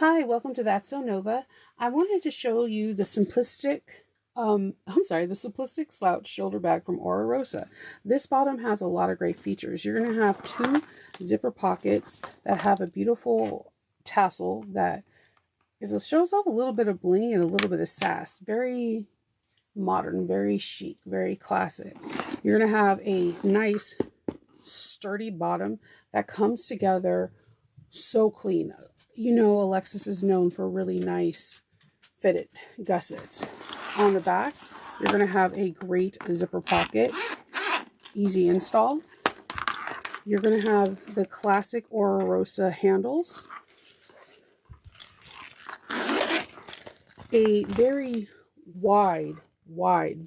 Hi, welcome to That's So Nova. I wanted to show you the Simplistic Slouch shoulder bag from Oro Rosa. This bottom has a lot of great features. You're going to have two zipper pockets that have a beautiful tassel that shows off a little bit of bling and a little bit of sass. Very modern, very chic, very classic. You're going to have a nice sturdy bottom that comes together so clean. You know, Alexis is known for really nice fitted gussets. On the back, you're going to have a great zipper pocket, easy install. You're going to have the classic Oro Rosa handles, a very wide,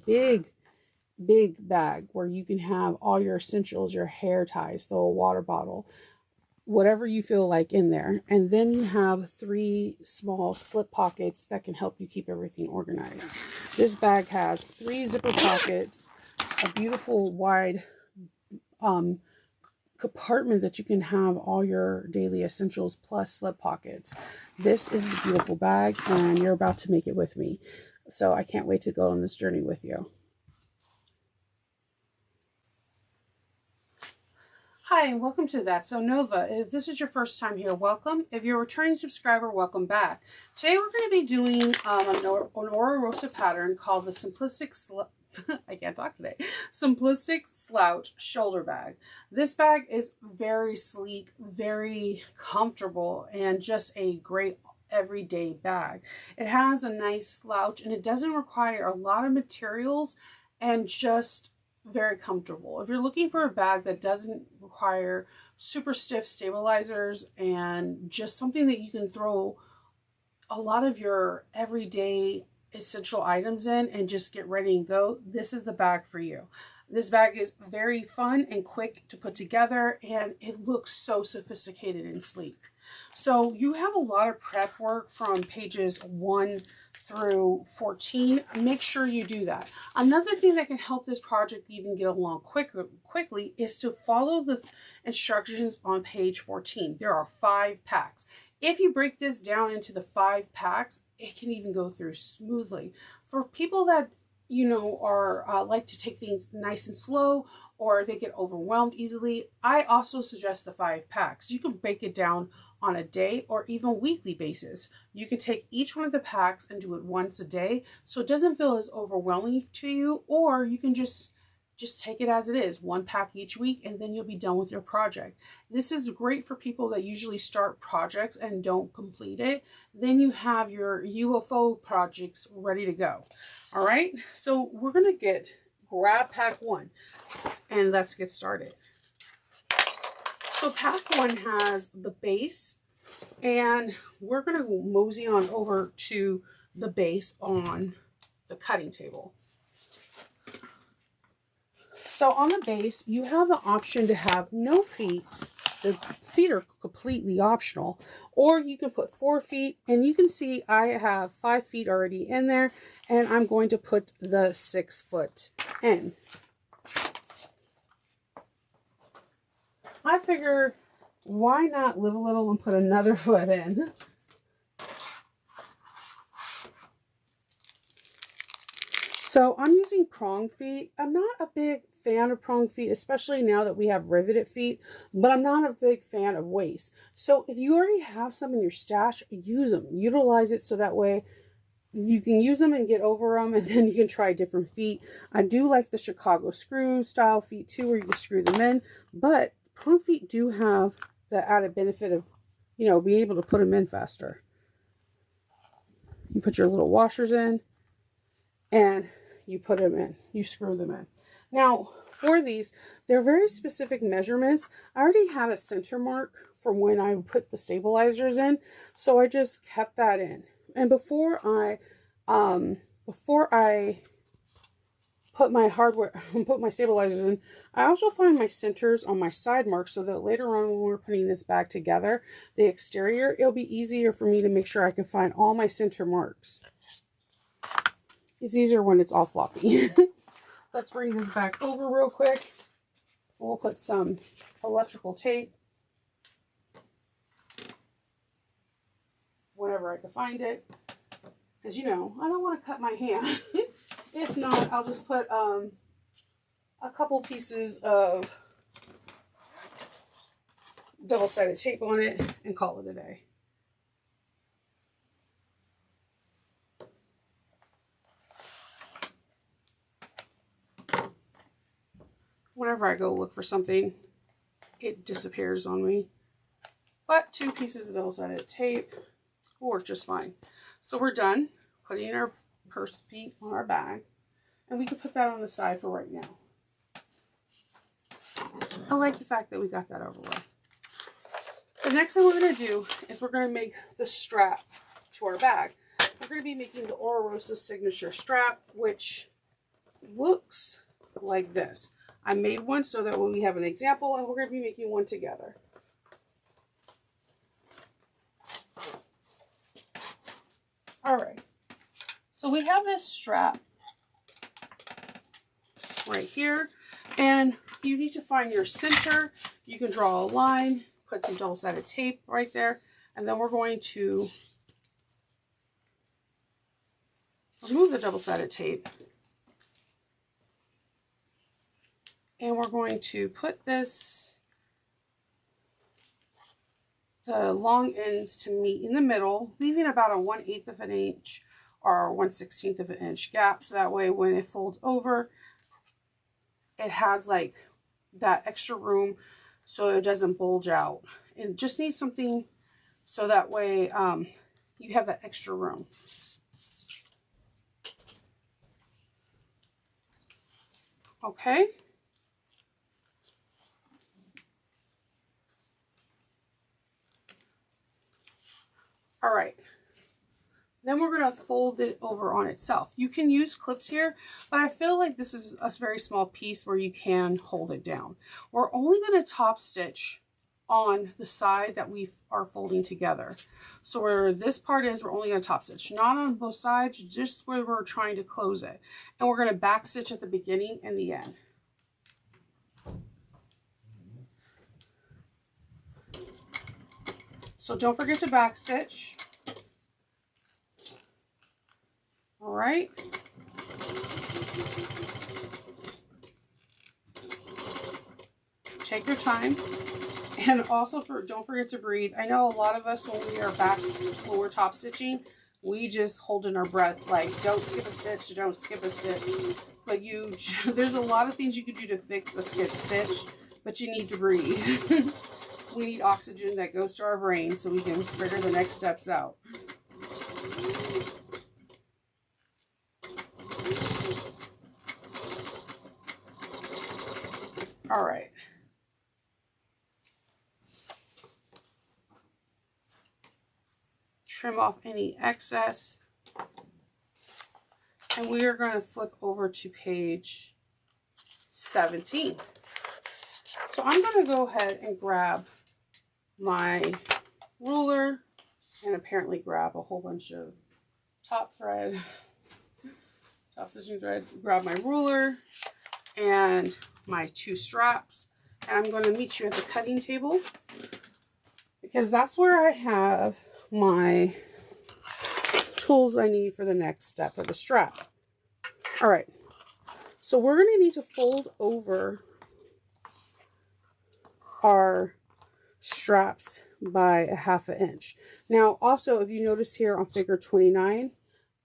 big bag where you can have all your essentials, your hair ties, throw a water bottle, whatever you feel like in there. And then you have three small slip pockets that can help you keep everything organized. This bag has three zipper pockets, a beautiful wide compartment that you can have all your daily essentials plus slip pockets. This is a beautiful bag and you're about to make it with me. So I can't wait to go on this journey with you. Hi, and welcome to That's So Nova. If this is your first time here, welcome. If you're a returning subscriber, welcome back. Today we're going to be doing an Oro Rosa pattern called the Simplistic Slouch shoulder bag. This bag is very sleek, very comfortable, and just a great everyday bag. It has a nice slouch and it doesn't require a lot of materials and just very comfortable. If you're looking for a bag that doesn't require super stiff stabilizers and just something that you can throw a lot of your everyday essential items in and just get ready and go, this is the bag for you. This bag is very fun and quick to put together and it looks so sophisticated and sleek. So you have a lot of prep work from pages 1 through 14. Make sure you do that. Another thing that can help this project even get along quickly is to follow the instructions on page 14. There are 5 packs. If you break this down into the 5 packs, it can even go through smoothly. For people that are like to take things nice and slow, or they get overwhelmed easily, I also suggest the 5 packs. You can break it down on a day or even weekly basis. You can take each one of the packs and do it once a day so it doesn't feel as overwhelming to you, or you can just take it as it is, 1 pack each week, and then you'll be done with your project. This is great for people that usually start projects and don't complete it. Then you have your UFO projects ready to go. All right, so we're gonna grab pack 1 and let's get started. So pack 1 has the base, and we're going to mosey on over to the base on the cutting table. So on the base, you have the option to have no feet. The feet are completely optional, or you can put 4 feet, and you can see I have 5 feet already in there, and I'm going to put the 6 foot in. I figured, why not live a little and put another foot in? So I'm using prong feet. I'm not a big fan of prong feet, especially now that we have riveted feet, but I'm not a big fan of waist. So if you already have some in your stash, use them. Utilize it so that way you can use them and get over them, and then you can try different feet. I do like the Chicago screw style feet too, where you can screw them in, but prong feet do have the added benefit of, being able to put them in faster. You put your little washers in and you put them in, you screw them in. Now for these, they're very specific measurements. I already had a center mark from when I put the stabilizers in, so I just kept that in. And before I put my stabilizers in, I also find my centers on my side marks so that later on when we're putting this bag together, the exterior, it'll be easier for me to make sure I can find all my center marks. It's easier when it's all floppy. Let's bring this back over real quick. We'll put some electrical tape. Whenever whenever I can find it. Because, you know, I don't want to cut my hand. If not, I'll just put a couple pieces of double-sided tape on it and call it a day. Whenever I go look for something, it disappears on me. But 2 pieces of double-sided tape will work just fine. So we're done putting our purse feet on our bag. And we can put that on the side for right now. I like the fact that we got that over with. The next thing we're going to do is we're going to make the strap to our bag. We're going to be making the Oro Rosa signature strap, which looks like this. I made one so that when we have an example, and we're going to be making one together. All right. So we have this strap right here, and you need to find your center. You can draw a line, put some double-sided tape right there, and then we're going to remove the double-sided tape. And we're going to put the long ends to meet in the middle, leaving about a 1/8 of an inch or 1/16 of an inch gap. So that way when it folds over, it has like that extra room so it doesn't bulge out. It just needs something so that way you have that extra room. Okay. All right. Then we're going to fold it over on itself. You can use clips here, but I feel like this is a very small piece where you can hold it down. We're only going to top stitch on the side that we are folding together. So where this part is, we're only going to top stitch, not on both sides, just where we're trying to close it. And we're going to back stitch at the beginning and the end. So don't forget to back stitch. All right. Take your time. And also don't forget to breathe. I know a lot of us when we're top stitching, we just hold in our breath, like don't skip a stitch, don't skip a stitch. But there's a lot of things you can do to fix a skip stitch, but you need to breathe. We need oxygen that goes to our brain so we can figure the next steps out. All right. Trim off any excess. And we are going to flip over to page 17. So I'm going to go ahead and grab my ruler and apparently grab a whole bunch of top stitching thread, grab my ruler and my 2 straps, and I'm going to meet you at the cutting table because that's where I have my tools I need for the next step of the strap. All right, so we're going to need to fold over our straps by a 1/2 inch. Now also, if you notice here on figure 29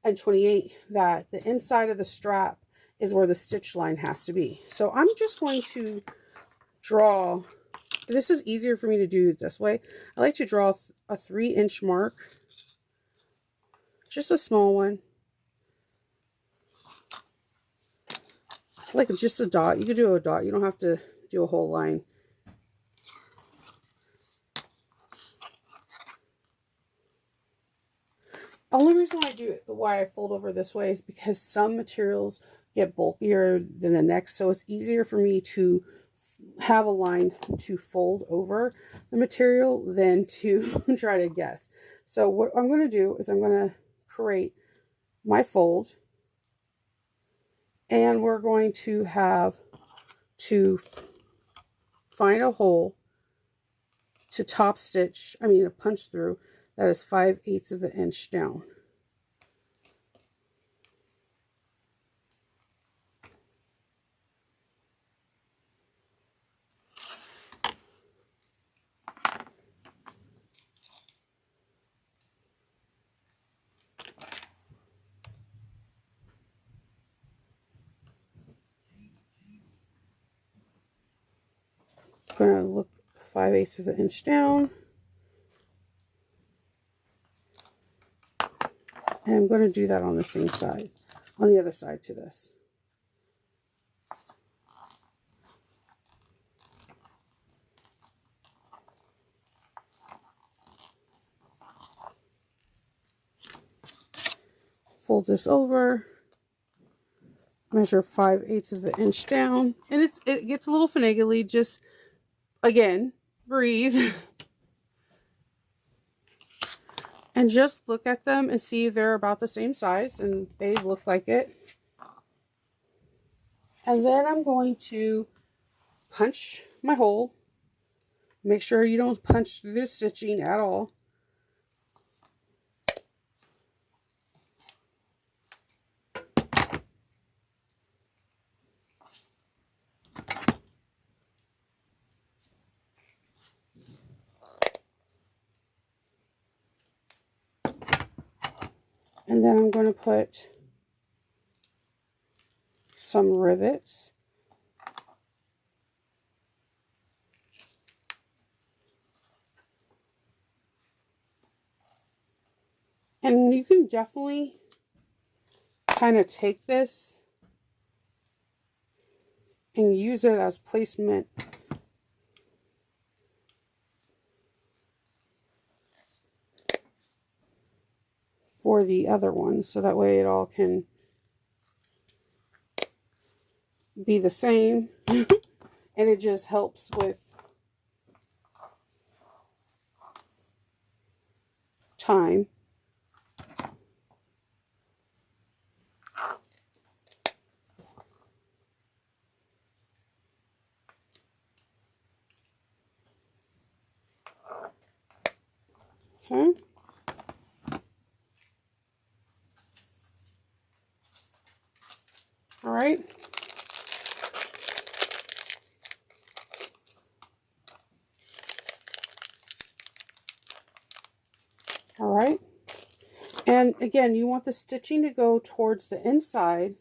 and 28 that the inside of the strap is where the stitch line has to be. So I'm just going to draw, this is easier for me to do this way. I like to draw a 3-inch mark, just a small one, like just a dot. You could do a dot, you don't have to do a whole line. Only reason why I do it, why I fold over this way, is because some materials get bulkier than the next, so it's easier for me to have a line to fold over the material than to try to guess. So what I'm going to do is I'm going to create my fold, and we're going to have to find a hole to punch through That is 5/8 of an inch down. I'm going to look 5/8 of an inch down. And I'm going to do that on the same side, on the other side to this. Fold this over, measure 5/8 of an inch down, and it gets a little finagly. Just, again, breathe. And just look at them and see if they're about the same size, and they look like it. And then I'm going to punch my hole. Make sure you don't punch through the stitching at all. And then I'm going to put some rivets. And you can definitely kind of take this and use it as placement for the other one, so that way it all can be the same. And it just helps with time. Okay. All right. All right. And again, you want the stitching to go towards the inside.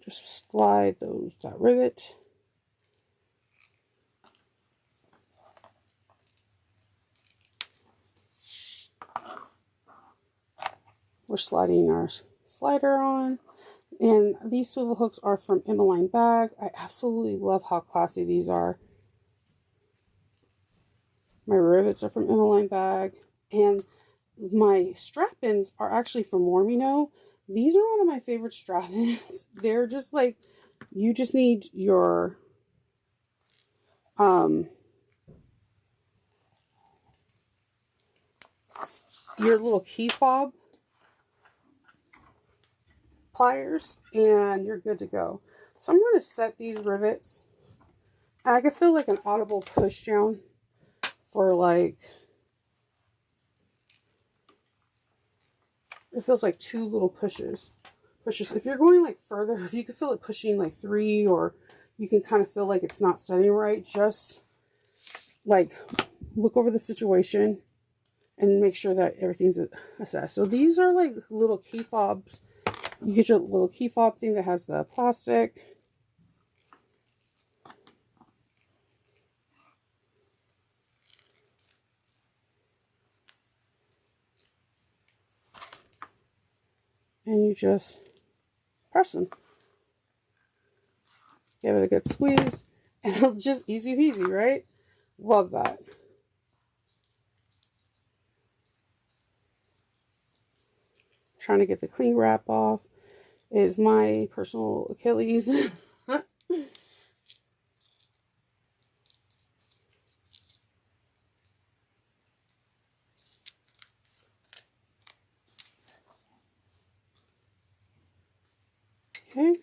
Just slide that rivet. We're sliding our slider on. And these swivel hooks are from Finalizing bag. I absolutely love how classy these are. My rivets are from Finalizing bag. And my strap-ins are actually from Warmino. These are one of my favorite strap-ins. They're just like, you just need your little key fob pliers and you're good to go. So I'm going to set these rivets. I can feel like an audible push down for like, it feels like 2 little pushes. If you're going like further, if you can feel it pushing like 3, or you can kind of feel like it's not setting right, just like look over the situation and make sure that everything's assessed. So these are like little key fobs. You get your little key fob thing that has the plastic. And you just press them. Give it a good squeeze. And it'll just easy peasy, right? Love that. Trying to get the cling wrap off is my personal Achilles. Okay.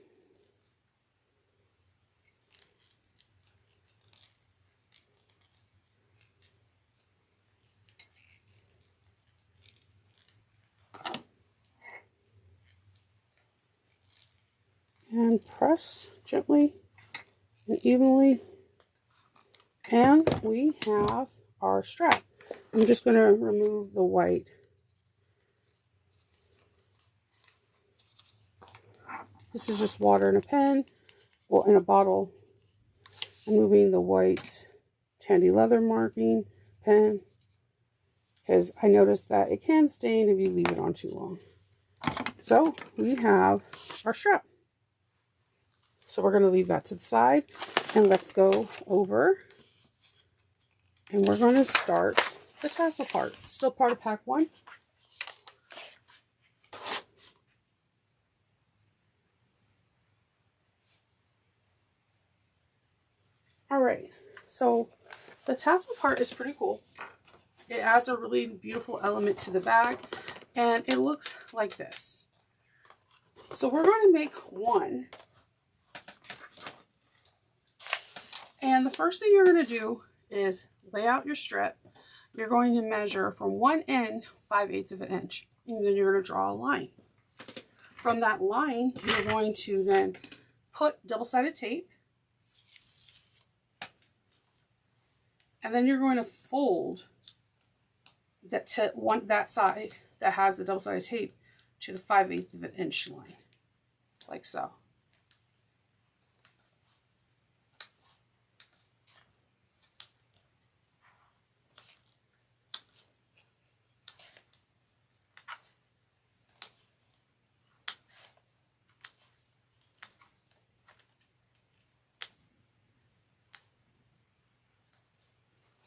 and press gently and evenly. And we have our strap. I'm just going to remove the white. This is just water in a pen, well, in a bottle. I'm moving the white Tandy leather marking pen because I noticed that it can stain if you leave it on too long. So we have our strap. So we're going to leave that to the side, and let's go over and we're going to start the tassel part. Still part of pack 1. All right, so the tassel part is pretty cool. It adds a really beautiful element to the bag, and it looks like this. So we're going to make one. And the first thing you're going to do is lay out your strip. You're going to measure from one end 5/8 of an inch, and then you're going to draw a line. From that line, you're going to then put double-sided tape, and then you're going to fold that to that side that has the double-sided tape to the 5/8 of an inch line, like so.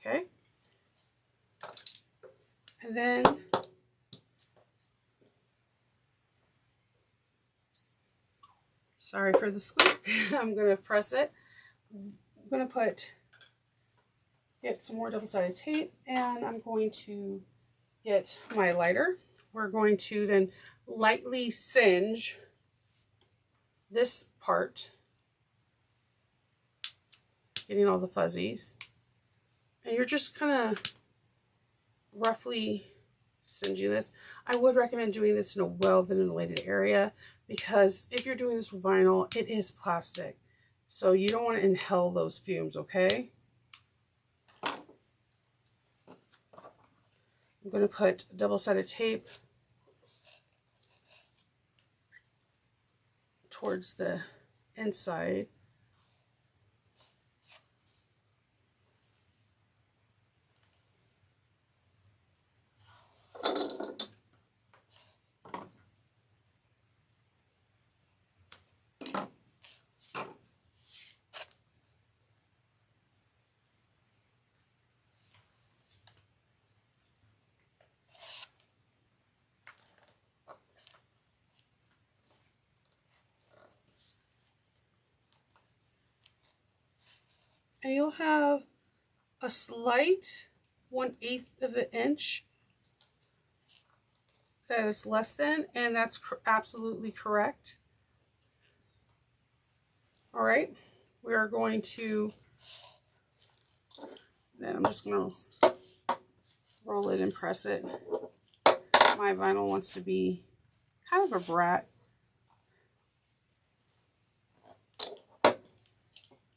Okay, and then sorry for the squeak. I'm going to press it. I'm going to get some more double-sided tape, and I'm going to get my lighter. We're going to then lightly singe this part, getting all the fuzzies. And you're just kind of roughly singeing this. I would recommend doing this in a well-ventilated area, because if you're doing this with vinyl, it is plastic. So you don't want to inhale those fumes, okay? I'm going to put double-sided tape towards the inside. And you'll have a slight 1/8 of an inch that it's less than, and that's absolutely correct. All right, we are going to, then I'm just going to roll it and press it. My vinyl wants to be kind of a brat.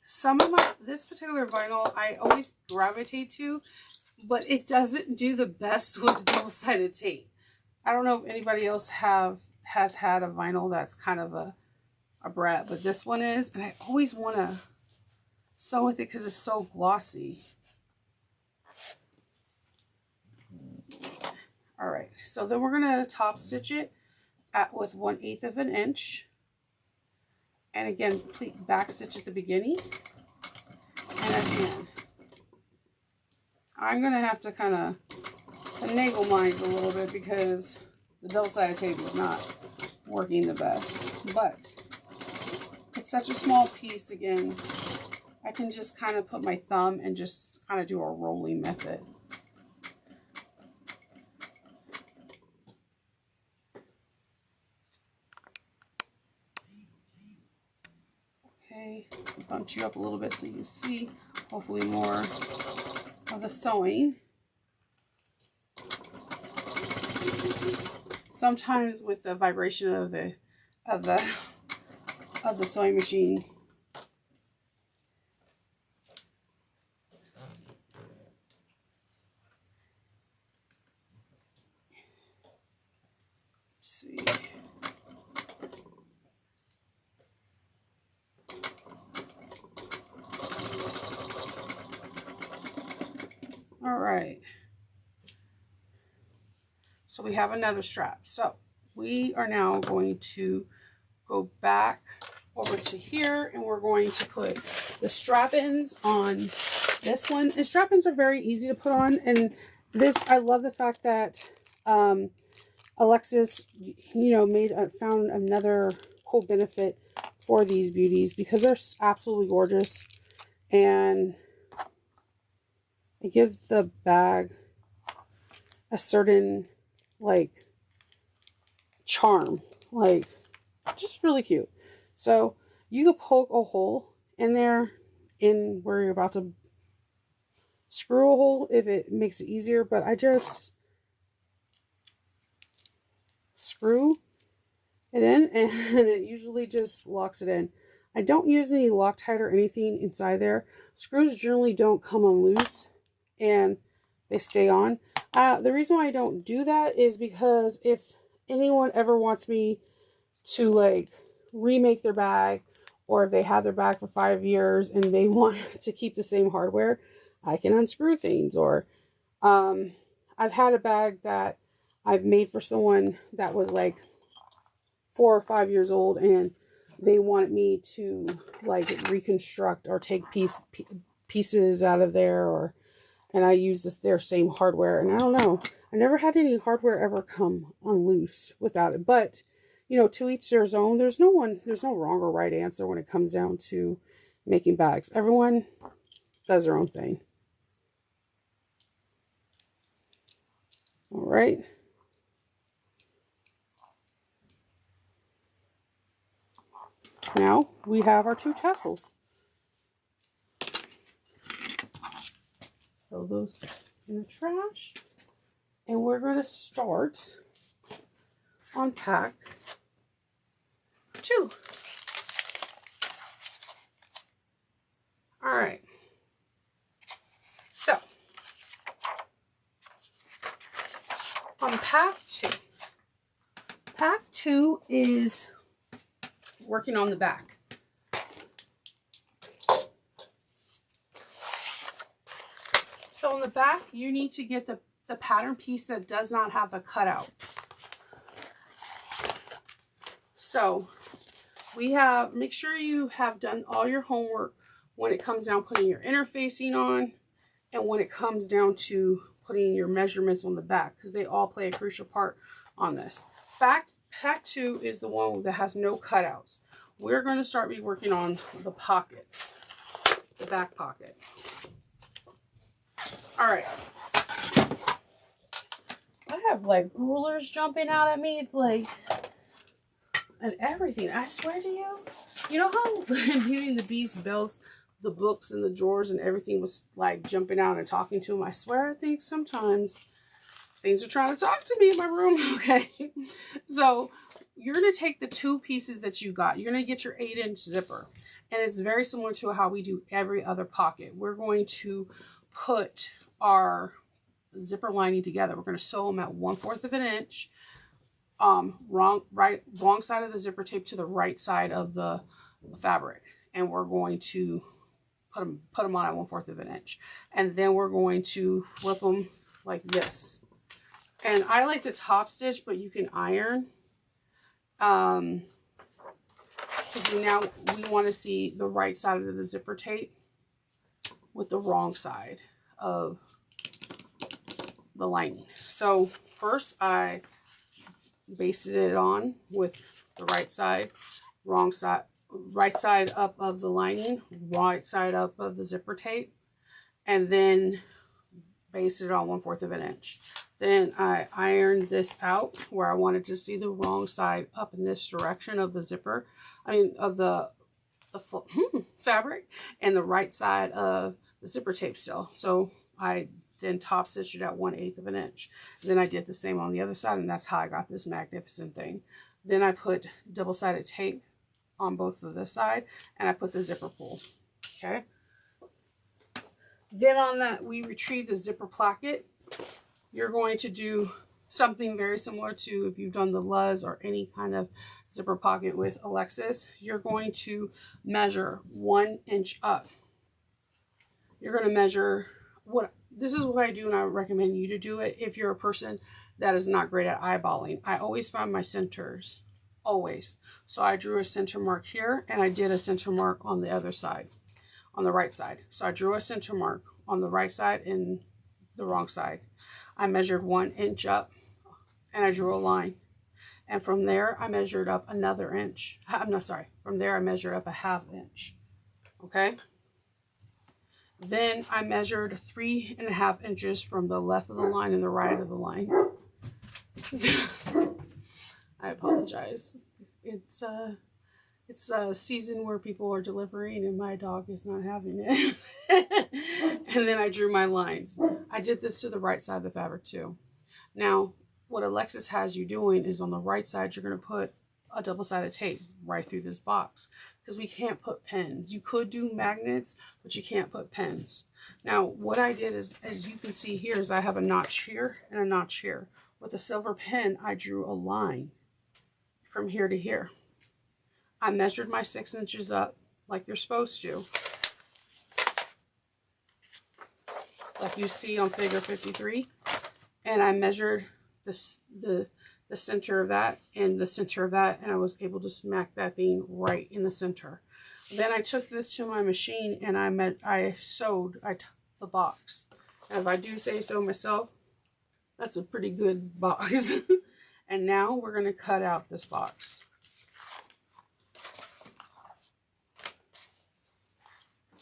Some of this particular vinyl I always gravitate to, but it doesn't do the best with double-sided tape. I don't know if anybody else has had a vinyl that's kind of a brat, but this one is, and I always want to sew with it because it's so glossy. All right, so then we're going to top stitch it with 1/8 of an inch. And again, complete back stitch at the beginning and at the end. I'm going to have to kind of finagle mine a little bit because the double-sided tape is not working the best. But it's such a small piece, again, I can just kind of put my thumb and just kind of do a rolling method. Okay, bumped you up a little bit so you can see hopefully more of the sewing. Sometimes with the vibration of the of the sewing machine. Let's see. All right. So we have another strap. So we are now going to go back over to here, and we're going to put the strap-ins on this one. And strap-ins are very easy to put on. And this, I love the fact that Alexis, you know, found another cool benefit for these beauties, because they're absolutely gorgeous, and it gives the bag a certain, like, charm, like, just really cute. So you could poke a hole in there in where you're about to screw a hole if it makes it easier, but I just screw it in and it usually just locks it in. I don't use any Loctite or anything inside there. Screws generally don't come on loose and they stay on. The reason why I don't do that is because if anyone ever wants me to, like, remake their bag, or if they have their bag for 5 years and they want to keep the same hardware, I can unscrew things. Or I've had a bag that I've made for someone that was like 4 or 5 years old, and they wanted me to, like, reconstruct or take pieces out of there, and I used their same hardware, and I don't know, I never had any hardware ever come on loose without it. But you know, to each their own. There's no wrong or right answer when it comes down to making bags. Everyone does their own thing. All right. Now we have our 2 tassels. Throw those in the trash. And we're going to start on pack 2. All right. So on pack 2. Pack 2 is working on the back. So on the back, you need to get the pattern piece that does not have a cutout. So make sure you have done all your homework when it comes down putting your interfacing on, and when it comes down to putting your measurements on the back, because they all play a crucial part on this. Pack 2 is the one that has no cutouts. We're going to start working on the pockets, the back pocket. All right. I have, like, rulers jumping out at me. It's like, and everything. I swear to you. You know how in Beauty and the Beast, Belle's, the books and the drawers and everything was, like, jumping out and talking to him? I swear, I think sometimes things are trying to talk to me in my room. Okay. So you're going to take the 2 pieces that you got. You're going to get your 8-inch zipper. And it's very similar to how we do every other pocket. We're going to put our zipper lining together. We're going to sew them at 1/4 of an inch. Wrong side of the zipper tape to the right side of the fabric. And we're going to put them on at 1/4 of an inch. And then we're going to flip them like this. And I like to top stitch, but you can iron. Because now we want to see the right side of the zipper tape with the wrong side of the lining. So first I basted it on with the right side, wrong side, right side up of the lining, right side up of the zipper tape, and then basted it on 1/4 of an inch. Then I ironed this out where I wanted to see the wrong side up in this direction of the zipper, of the fabric, and the right side of the zipper tape still. So I then top stitched it at 1/8 of an inch. Then I did the same on the other side, and that's how I got this magnificent thing. Then I put double-sided tape on both of this side, and I put the zipper pull. Okay. Then on that, we retrieve the zipper placket. You're going to do something very similar to if you've done the Luz or any kind of zipper pocket with Alexis. You're going to measure 1 inch up. You're going to measure this is what I do, and I recommend you to do it if you're a person that is not great at eyeballing. I always find my centers, always. So I drew a center mark here, and I did a center mark on the other side, on the right side. So I drew a center mark on the right side and the wrong side. I measured 1 inch up, and I drew a line. And from there, I measured up another inch. From there, I measured up a 1/2 inch. Okay? Then I measured 3.5 inches from the left of the line and the right of the line. I apologize. It's a season where people are delivering and my dog is not having it. And then I drew my lines. I did this to the right side of the fabric too. Now, what Alexis has you doing is on the right side, you're going to put a double-sided tape right through this box because we can't put pins. You could do magnets, but you can't put pins. Now, what I did is, as you can see here, is I have a notch here and a notch here. With a silver pin, I drew a line from here to here. I measured my 6 inches up like you're supposed to, like you see on figure 53, and I measured the center of that and the center of that, and I was able to smack that thing right in the center. Then I took this to my machine and I sewed the box. And if I do say so myself, that's a pretty good box. And now we're going to cut out this box.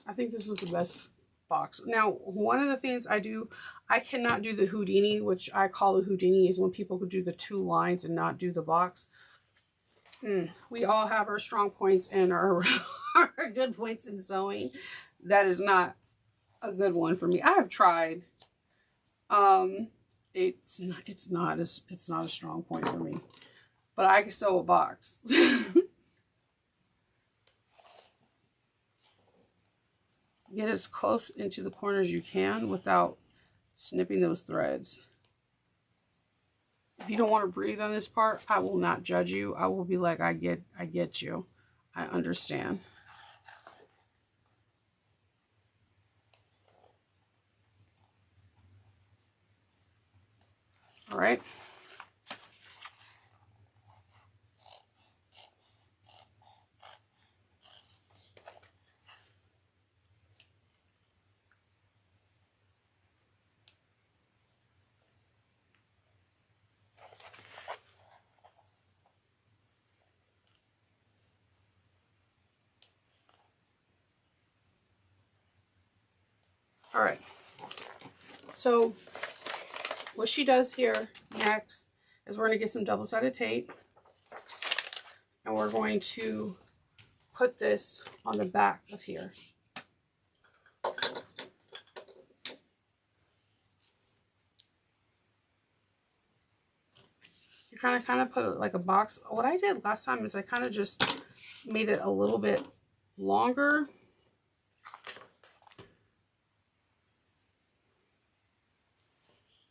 I think this was the best box. Now, one of the things I do, I cannot do the Houdini, which I call the Houdini is when people could do the 2 lines and not do the box. We all have our strong points and our good points in sewing. That is not a good one for me. I have tried. It's not a strong point for me, but I can sew a box. Get as close into the corners as you can without snipping those threads. If you don't want to breathe on this part, I will not judge you. I will be like, I get you. I understand. All right. All right, so what she does here next is we're going to get some double-sided tape, and we're going to put this on the back of here. You're kind of put it like a box. What I did last time is I kind of just made it a little bit longer.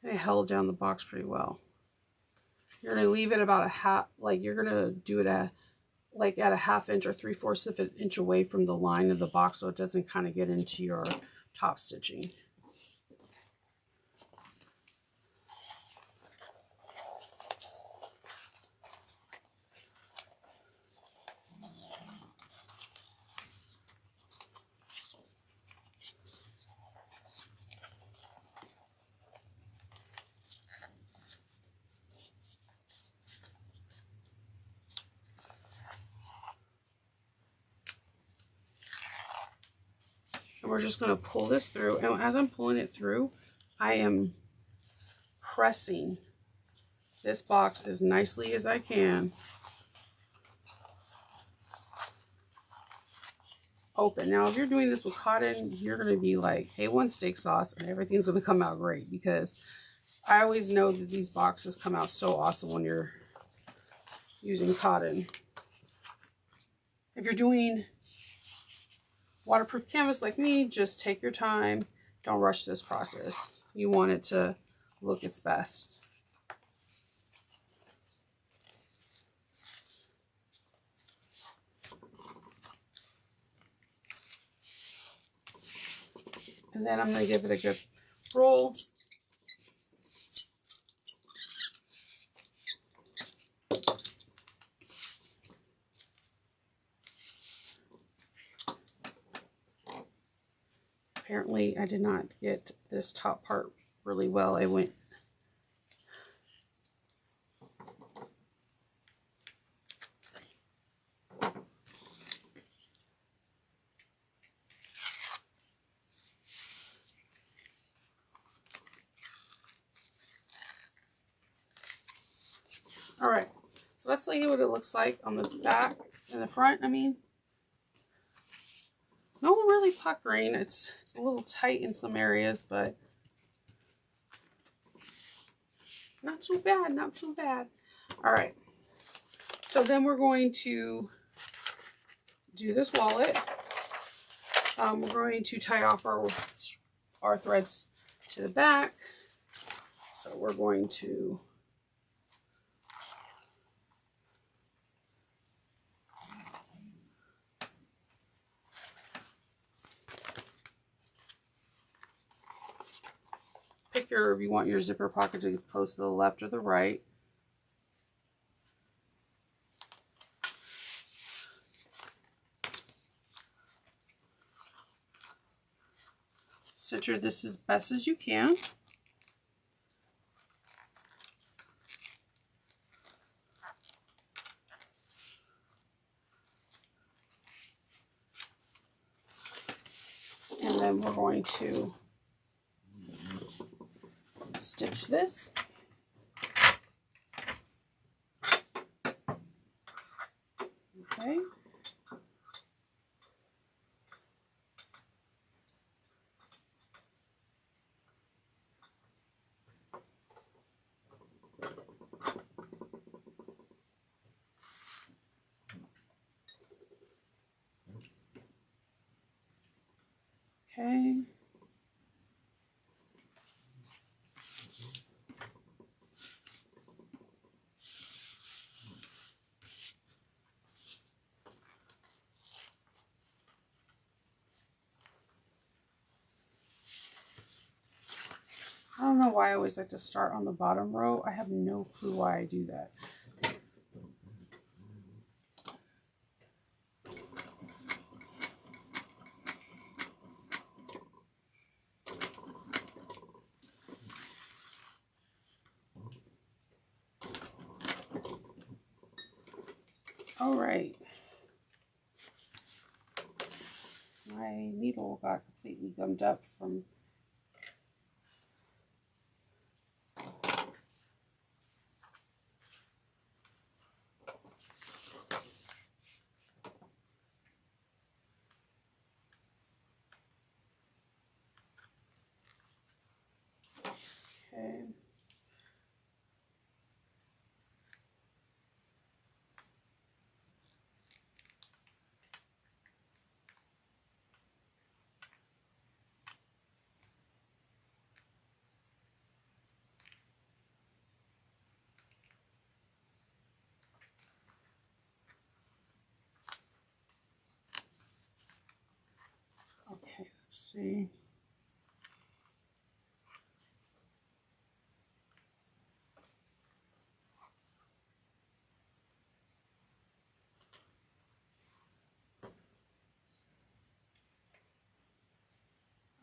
It held down the box pretty well. You're going to leave it about a half, like you're going to do it at a 1/2 inch or 3/4 of an inch away from the line of the box so it doesn't kind of get into your top stitching. And we're just going to pull this through. And as I'm pulling it through, I am pressing this box as nicely as I can open. Now, if you're doing this with cotton, you're going to be like A1 steak sauce and everything's going to come out great, because I always know that these boxes come out so awesome when you're using cotton. If you're doing waterproof canvas like me, just take your time. Don't rush this process. You want it to look its best. And then I'm going to give it a good roll. Apparently I did not get this top part really well. I went all right. So let's see what it looks like on the back and the front. I mean, no really puckering. It's a little tight in some areas, but not too bad, not too bad. All right. So then we're going to do this wallet. We're going to tie off our threads to the back. So we're going to pick if you want your zipper pocket to get close to the left or the right. Center this as best as you can. And then we're going to stitch this. Okay. Okay. I don't know why I always like to start on the bottom row. I have no clue why I do that. All right. My needle got completely gummed up from okay. Okay, let's see.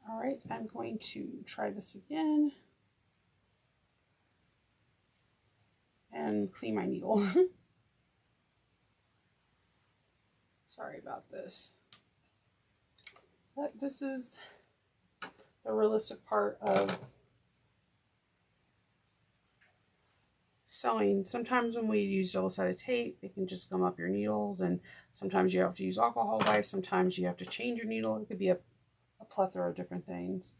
All right, I'm going to try this again and clean my needle. Sorry about this. But this is the realistic part of sewing. Sometimes when we use double-sided tape, it can just gum up your needles, and sometimes you have to use alcohol wipes. Sometimes you have to change your needle. It could be a plethora of different things.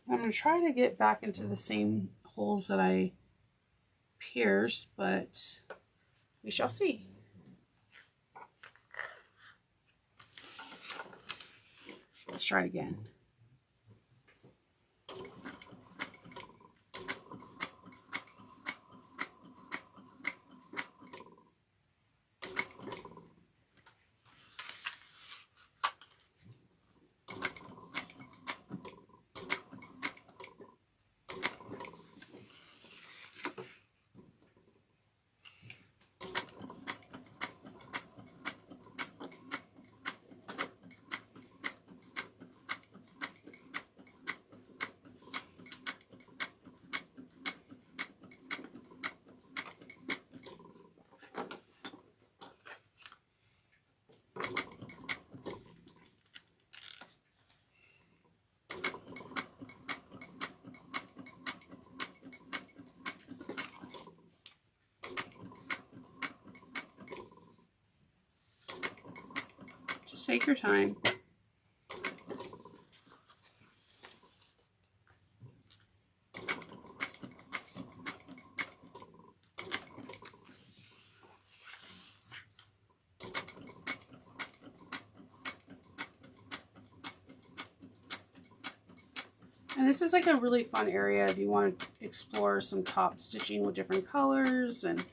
I'm going to try to get back into the same holes that I pierced, but we shall see. Let's try it again. Just take your time. And this is like a really fun area if you want to explore some top stitching with different colors. And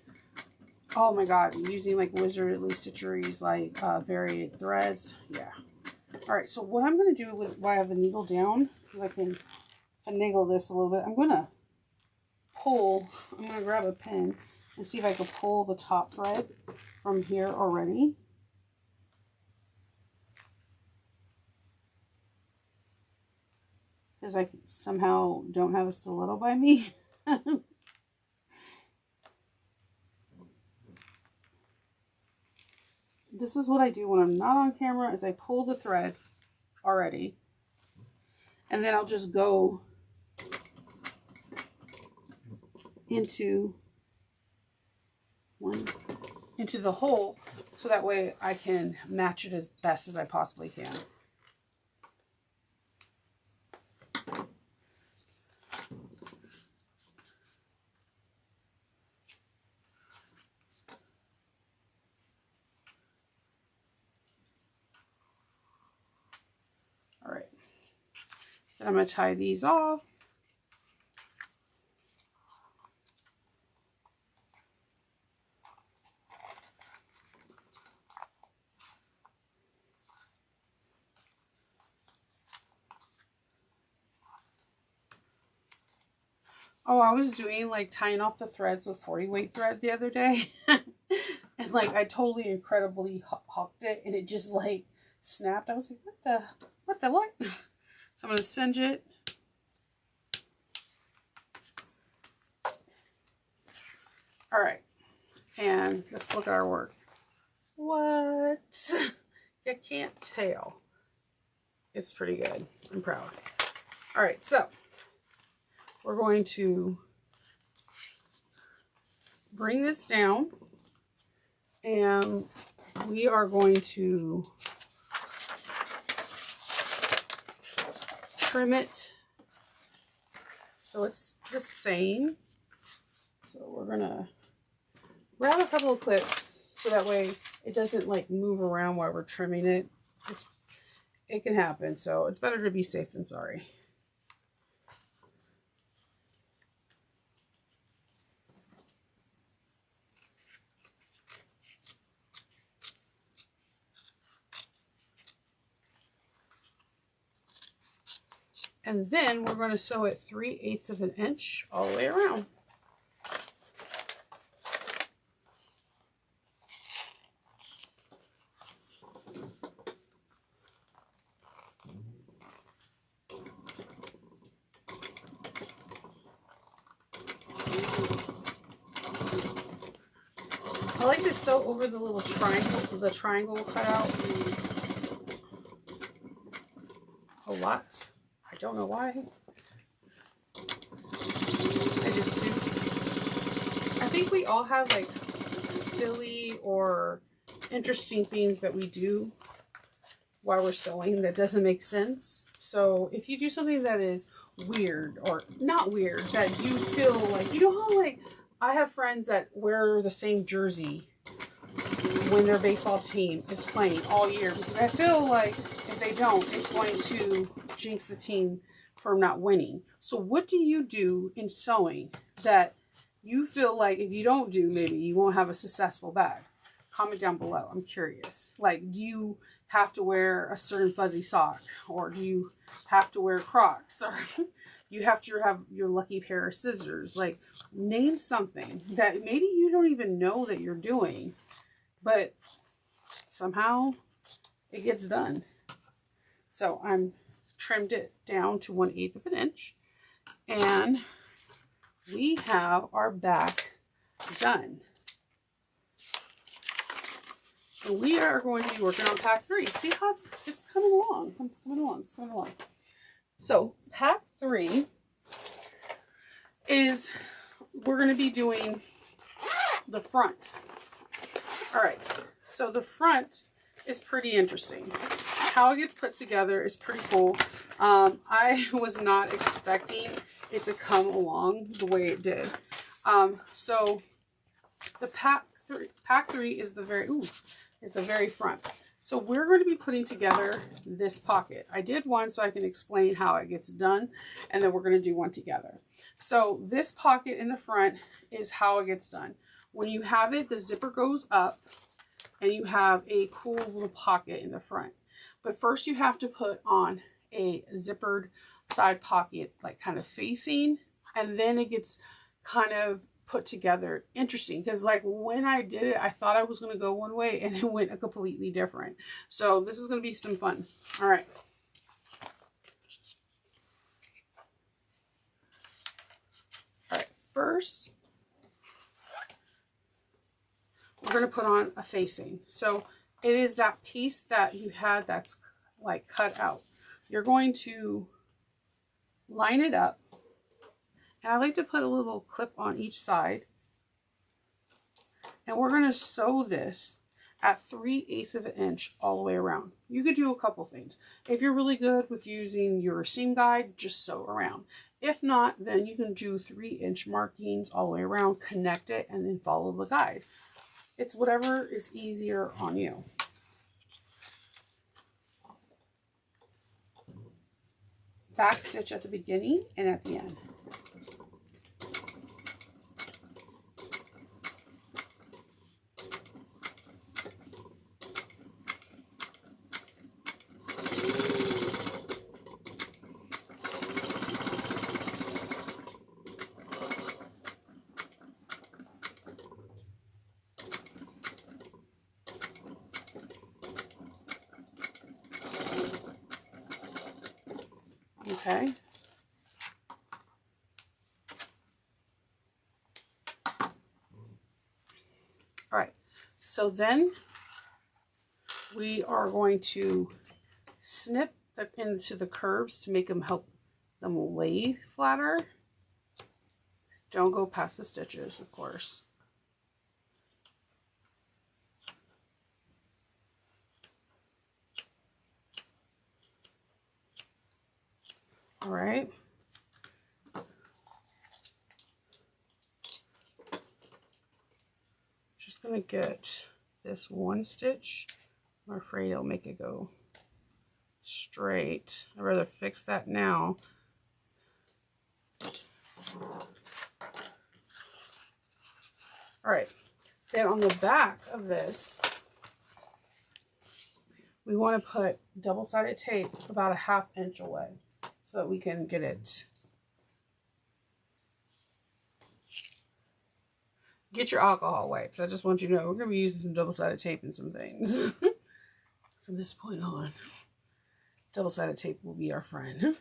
oh my god, using like wizardly stitcheries like varied threads. Yeah. All right, so what I'm going to do while I have the needle down, if I can finagle this a little bit, I'm going to grab a pen and see if I can pull the top thread from here already. Because I somehow don't have a stiletto by me. This is what I do when I'm not on camera, is I pull the thread already. And then I'll just go into the hole, so that way I can match it as best as I possibly can. All right, then I'm going to tie these off. Oh, I was doing like tying off the threads with 40 weight thread the other day. And like I totally incredibly hooked it and it just like snapped. I was like, what? So I'm going to singe it. All right. And let's look at our work. What? You can't tell. It's pretty good. I'm proud. All right, so we're going to bring this down and we are going to trim it so it's the same. So we're gonna grab a couple of clips so that way it doesn't like move around while we're trimming it. It can happen, so it's better to be safe than sorry. And then we're going to sew it 3/8 of an inch all the way around. I like to sew over the little triangle cutout a lot. I don't know why. I just do. I think we all have like silly or interesting things that we do while we're sewing that doesn't make sense. So if you do something that is weird, or not weird, that you feel like, you know how like I have friends that wear the same jersey when their baseball team is playing all year, because I feel like if they don't, it's going to jinx the team from not winning. So what do you do in sewing that you feel like if you don't do, maybe you won't have a successful bag? Comment down below. I'm curious. Like, do you have to wear a certain fuzzy sock, or do you have to wear Crocs, or you have to have your lucky pair of scissors? Like, name something that maybe you don't even know that you're doing, but somehow it gets done. So I'm trimmed it down to 1/8 of an inch, and we have our back done. And we are going to be working on pack 3. See how it's coming along. It's coming along. It's coming along. So pack 3 is, we're going to be doing the front. All right. So the front is pretty interesting. How it gets put together is pretty cool. I was not expecting it to come along the way it did. So the pack 3 is the very front. So we're going to be putting together this pocket. I did one so I can explain how it gets done, and then we're going to do one together. So this pocket in the front is how it gets done. When you have it, the zipper goes up, and you have a cool little pocket in the front. But first you have to put on a zippered side pocket, like kind of facing, and then it gets kind of put together. Interesting, because like when I did it, I thought I was going to go one way and it went a completely different. So this is going to be some fun. All right. All right. First, we're going to put on a facing. So it is that piece that you had that's like cut out. You're going to line it up. And I like to put a little clip on each side. And we're going to sew this at 3/8 of an inch all the way around. You could do a couple things. If you're really good with using your seam guide, just sew around. If not, then you can do 3-inch markings all the way around, connect it, and then follow the guide. It's whatever is easier on you. Back stitch at the beginning and at the end. Okay. All right. So then we are going to snip into the curves to make them help them lay flatter. Don't go past the stitches, of course. All right. Just going to get this one stitch. I'm afraid it'll make it go straight. I'd rather fix that now. All right. Then on the back of this, we want to put double-sided tape about a 1/2 inch away so that we can get it. Get your alcohol wipes. I just want you to know we're going to be using some double-sided tape and some things. From this point on, double-sided tape will be our friend.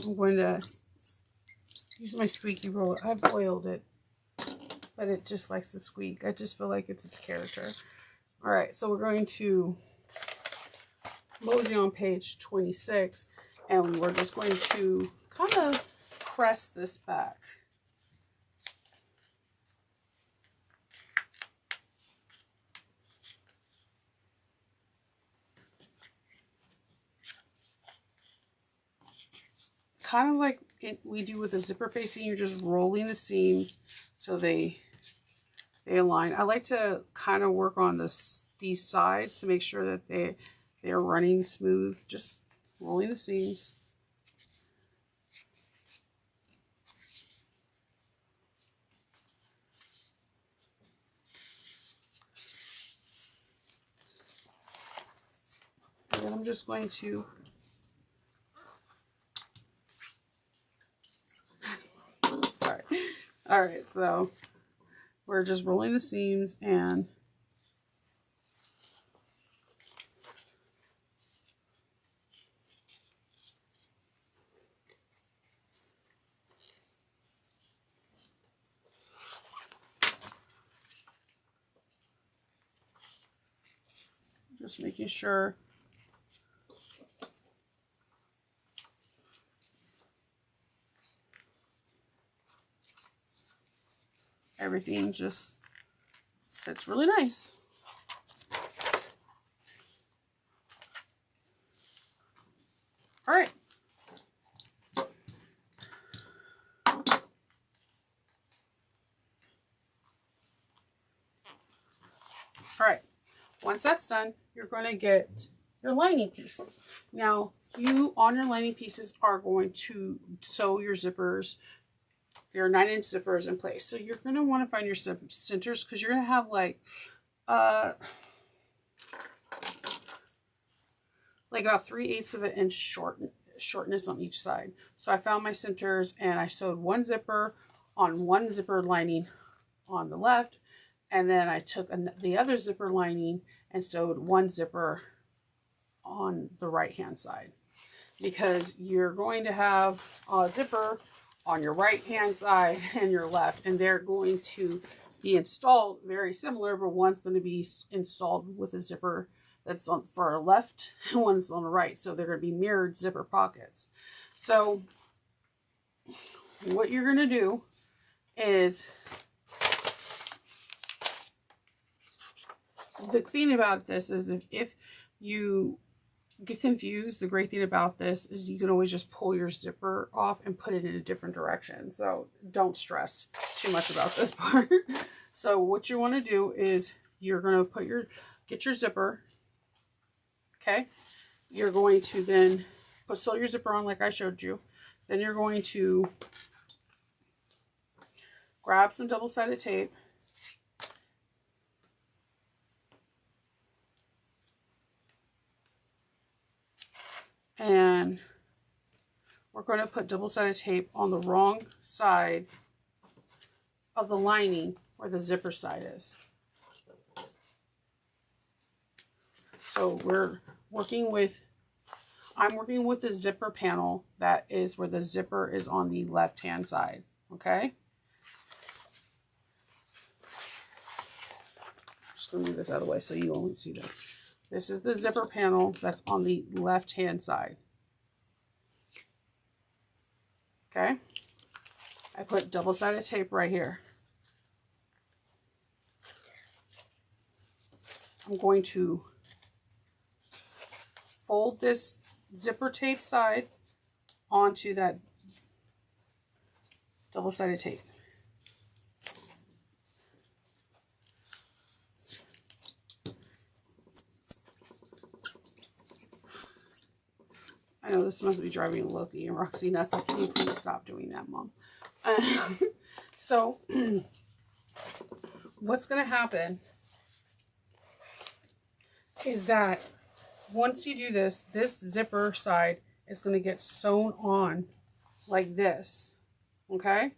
I'm going to use my squeaky roller. I've oiled it, but it just likes to squeak. I just feel like it's its character. All right, so we're going to mosey on page 26, and we're just going to kind of press this back. kind of like we do with a zipper facing, you're just rolling the seams so they align. I like to kind of work on these sides to make sure that they're running smooth, just rolling the seams. And then I'm just going to sorry. All right, so we're just rolling the seams and just making sure everything just sits really nice. All right. All right. Once that's done, you're going to get your lining pieces. Now, you on your lining pieces are going to sew your zippers, your 9-inch zippers in place. So you're going to want to find your centers because you're going to have like about 3/8 of an inch shortness on each side. So I found my centers and I sewed one zipper on one zipper lining on the left, and then I took the other zipper lining and sewed one zipper on the right hand side, because you're going to have a zipper on your right hand side and your left, and they're going to be installed very similar, but one's going to be installed with a zipper that's on for our left and one's on the right, so they're going to be mirrored zipper pockets. So what you're going to do is, the thing about this is if you get confused, the great thing about this is you can always just pull your zipper off and put it in a different direction. So don't stress too much about this part. So what you want to do is you're going to get your zipper. Okay. You're going to then sew your zipper on like I showed you. Then you're going to grab some double-sided tape. And we're going to put double-sided tape on the wrong side of the lining where the zipper side is. So I'm working with the zipper panel that is where the zipper is on the left-hand side, okay? Just going to move this out of the way so you only see this. This is the zipper panel that's on the left-hand side. Okay? I put double-sided tape right here. I'm going to fold this zipper tape side onto that double-sided tape. I know this must be driving Loki and Roxy nuts. Like, can you please stop doing that, Mom? So what's going to happen is that once you do this, this zipper side is going to get sewn on like this, okay?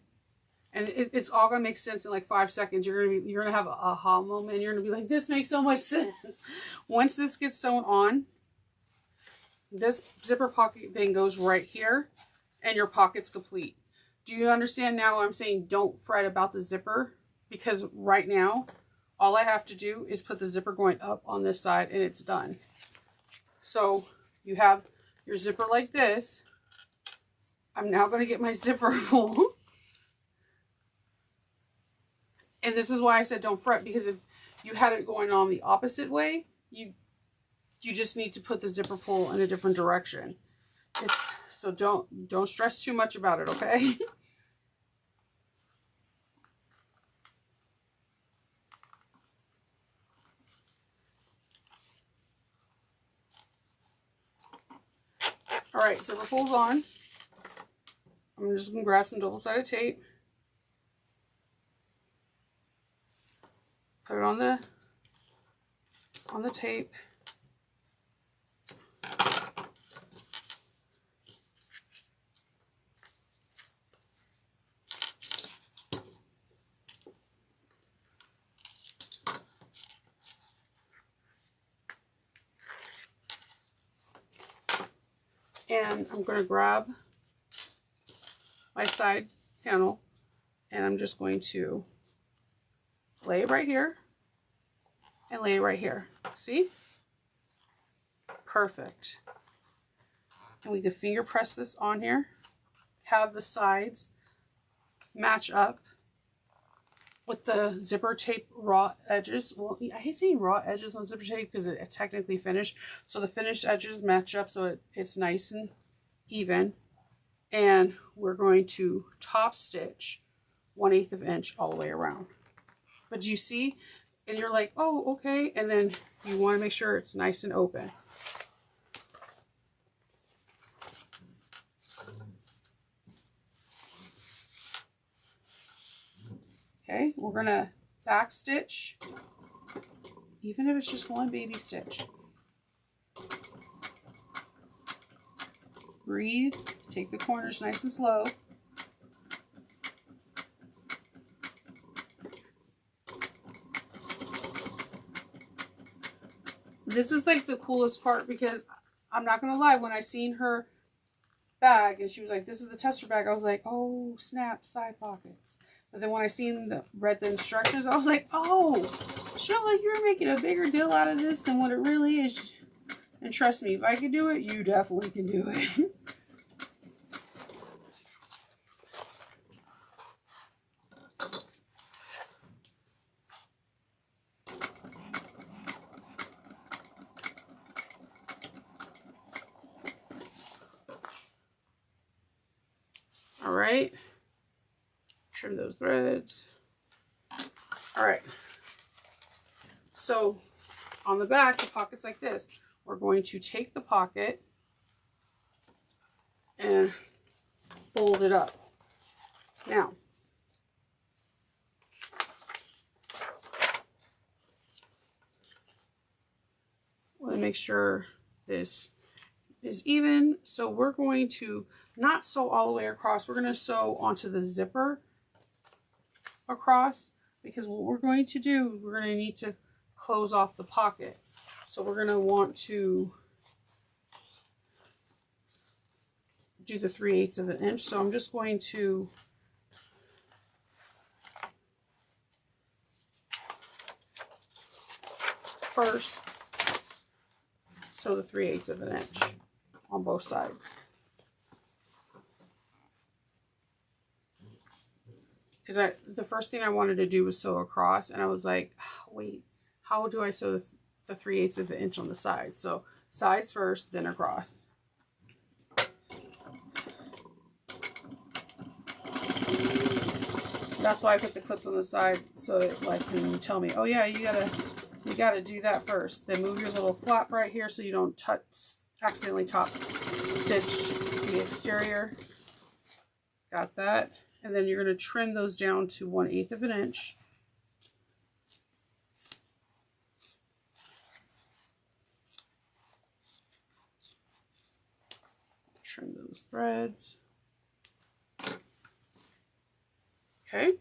And it's all going to make sense in like 5 seconds. You're going to have an aha moment. You're going to be like, this makes so much sense. Once this gets sewn on, this zipper pocket then goes right here and your pocket's complete. Do you understand now I'm saying don't fret about the zipper? Because right now, all I have to do is put the zipper going up on this side and it's done. So you have your zipper like this. I'm now going to get my zipper pull. And this is why I said don't fret, because if you had it going on the opposite way, you just need to put the zipper pull in a different direction. So don't stress too much about it, okay? All right, zipper pulls on. I'm just gonna grab some double-sided tape, put it on the tape. And I'm going to grab my side panel and I'm just going to lay it right here and lay it right here. See? Perfect. And we can finger press this on here, have the sides match up with the zipper tape raw edges. Well, I hate saying raw edges on zipper tape because it's technically finished. So the finished edges match up so it's nice and even. And we're going to top stitch 1/8 of an inch all the way around. But do you see? And you're like, oh, okay. And then you want to make sure it's nice and open. Okay, we're going to back stitch, even if it's just one baby stitch. Breathe, take the corners nice and slow. This is like the coolest part because I'm not going to lie, when I seen her bag and she was like, this is the tester bag, I was like, oh snap, side pockets. But then when I read the instructions, I was like, oh, Shelly, you're making a bigger deal out of this than what it really is. And trust me, if I can do it, you definitely can do it. All right, trim those threads. All right, so on the back, the pocket's like this. We're going to take the pocket and fold it up. Now, let me make sure this is even. So we're going to not sew all the way across. We're going to sew onto the zipper across, because what we're going to do, we're going to need to close off the pocket. So we're going to want to do the 3/8 of an inch. So I'm just going to first sew the 3/8 of an inch on both sides. Because the first thing I wanted to do was sew across, and I was like, oh, wait, how do I sew the 3/8 of an inch on the sides? So sides first, then across. That's why I put the clips on the side, so it like can tell me, oh yeah, you gotta do that first. Then move your little flap right here so you don't accidentally top stitch the exterior. Got that. And then you're going to trim those down to 1/8 of an inch. Trim those threads. Okay.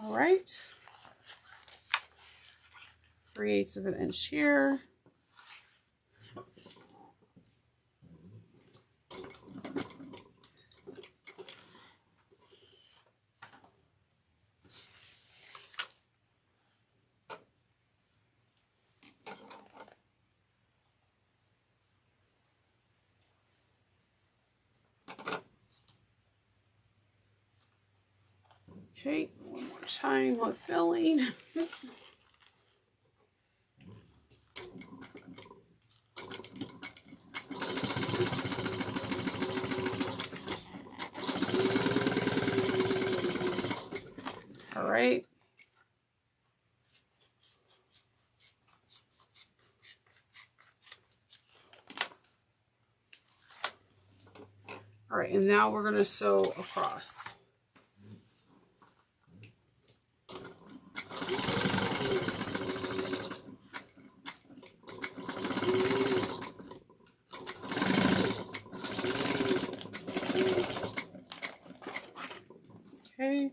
All right. 3/8 of an inch here. Okay, one more time with filling. All right. All right, and now we're going to sew across. Okay.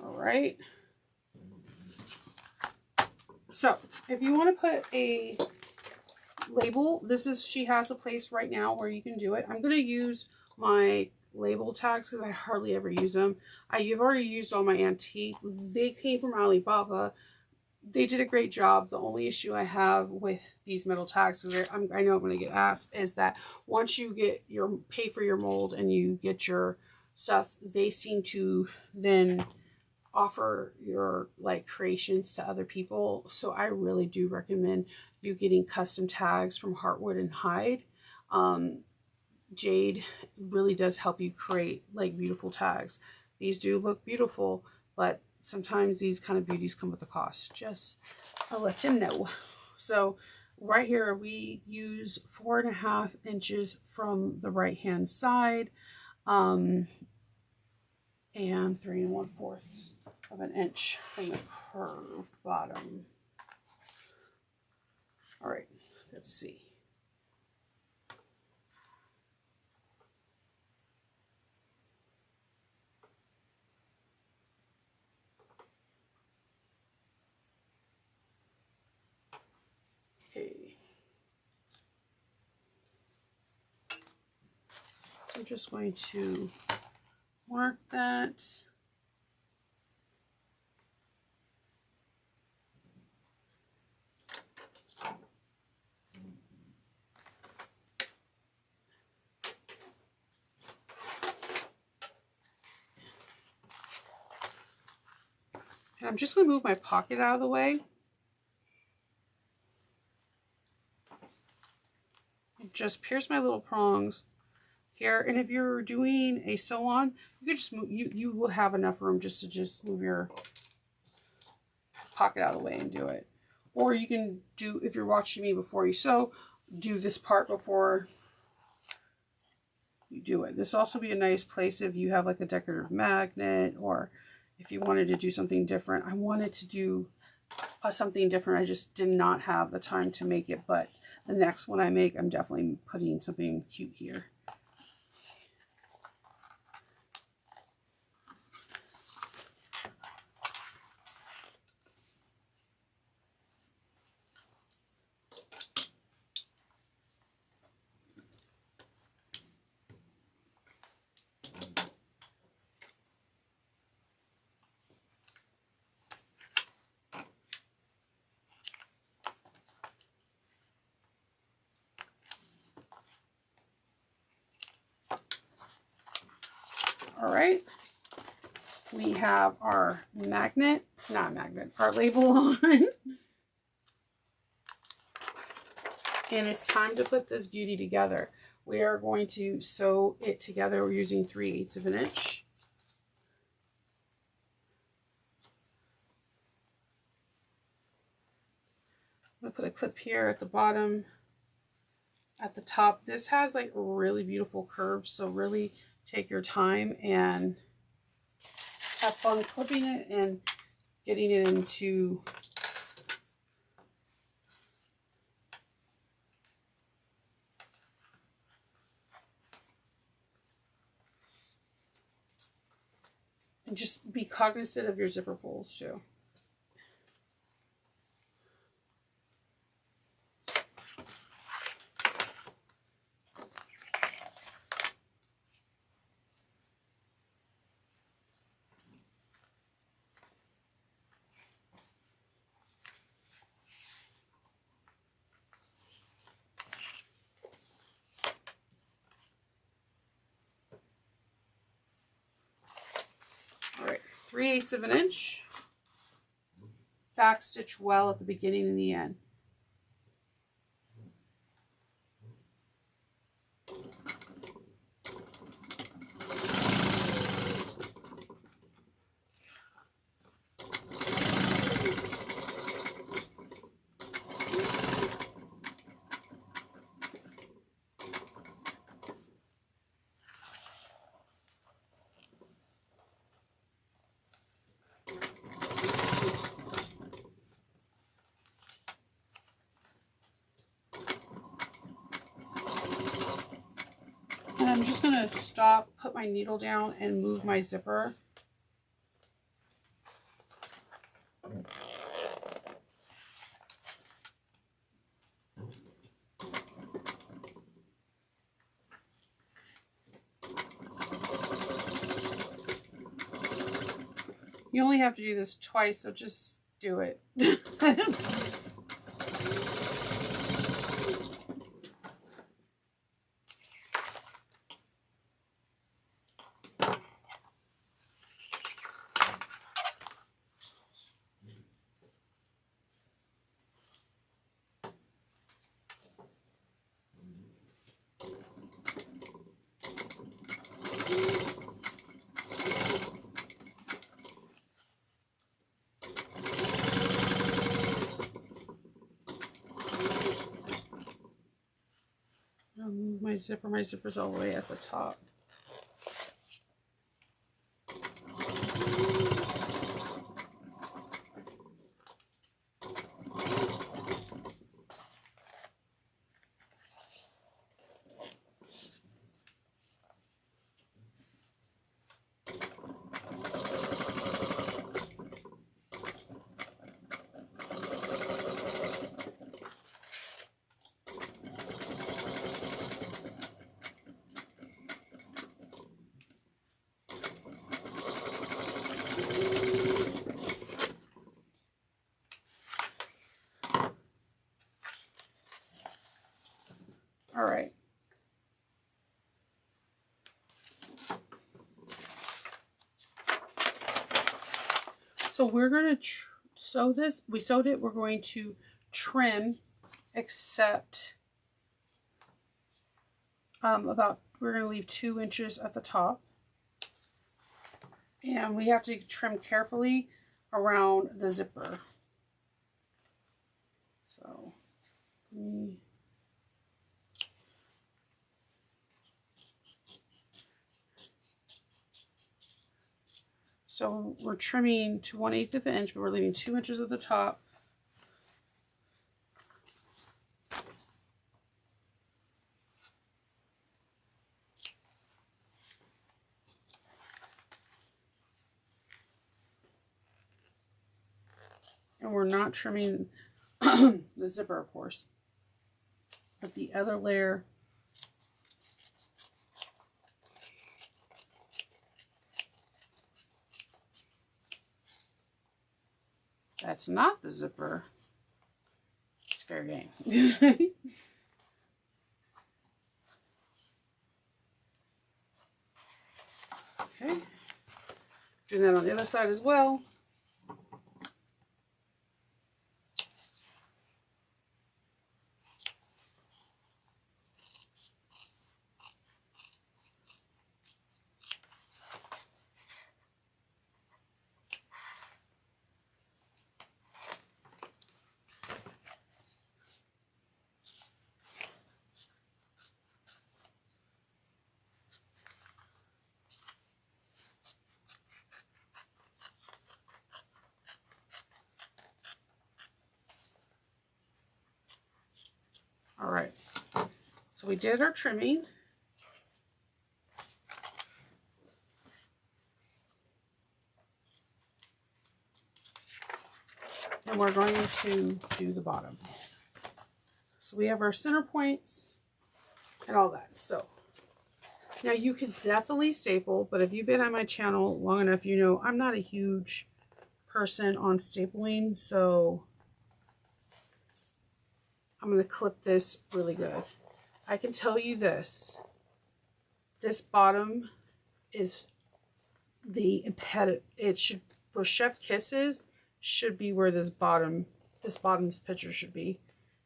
All right. So if you want to put a label, she has a place right now where you can do it. I'm going to use my label tags because I hardly ever use them. You've already used all my antique. They came from Alibaba. They did a great job. The only issue I have with these metal tags, because I know I'm going to get asked, is that once you get pay for your mold and you get your stuff, they seem to then offer your like creations to other people. So I really do recommend you getting custom tags from Heartwood and Hide. Jade really does help you create like beautiful tags. These do look beautiful, but sometimes these kind of beauties come with a cost. Just I'll let you know. So right here we use 4.5 inches from the right hand side, and 3 1/4 of an inch from the curved bottom. All right, let's see. Okay. So I'm just going to mark that. And I'm just going to move my pocket out of the way. Just pierce my little prongs here. And if you're doing a sew on, you can just move, you will have enough room just to move your pocket out of the way and do it. Or you can do, if you're watching me before you sew, do this part before you do it. This will also be a nice place if you have like a decorative magnet, or if you wanted to do something different. I wanted to do something different. I just did not have the time to make it, but the next one I make, I'm definitely putting something cute here. All right, we have our our label on. And it's time to put this beauty together. We are going to sew it together. We're using 3/8 of an inch. I'm going to put a clip here at the bottom. At the top, this has like really beautiful curves, so really take your time and have fun clipping it and getting it into and just be cognizant of your zipper pulls too. 3/8 of an inch. Back stitch well at the beginning and the end. And I'm just going to stop, put my needle down, and move my zipper. You only have to do this twice, so just do it. I'll move my zipper. My zipper's all the way at the top. All right. So we're going to sew this. We sewed it. We're going to trim, except we're going to leave 2 inches at the top. And we have to trim carefully around the zipper. So, so we're trimming to 1/8 of an inch, but we're leaving 2 inches at the top. And we're not trimming the zipper, of course, but the other layer. That's not the zipper. It's fair game. Okay. Doing that on the other side as well. All right, so we did our trimming. And we're going to do the bottom. So we have our center points and all that. So now you could definitely staple, but if you've been on my channel long enough, you know I'm not a huge person on stapling, so I'm going to clip this really good. I can tell you this bottom is the it should, where Chef Kisses should be where this bottom's picture should be,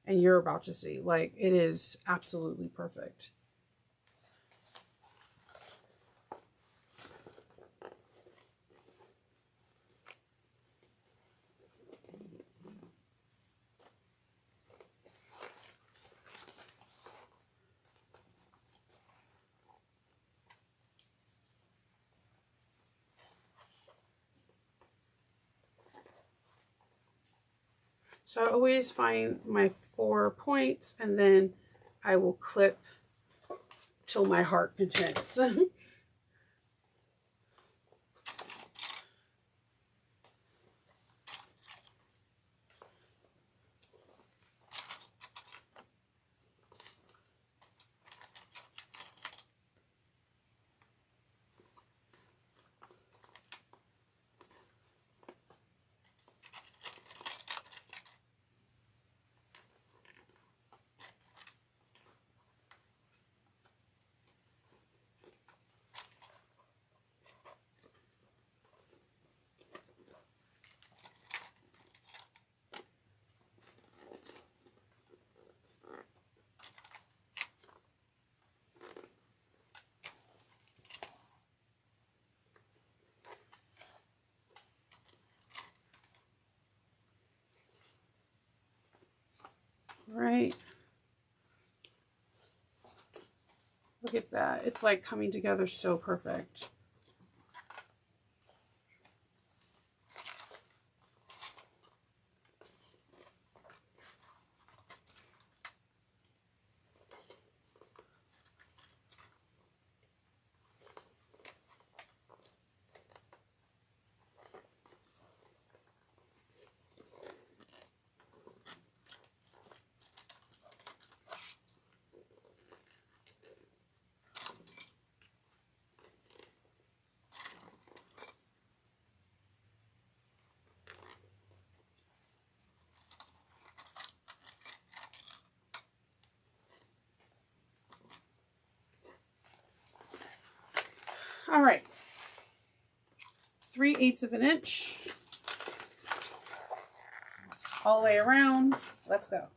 and you're about to see, like, it is absolutely perfect. So I always find my 4 points, and then I will clip till my heart contents. Right. Look at that. It's like coming together so perfect. All right. 3/8 of an inch all the way around. Let's go.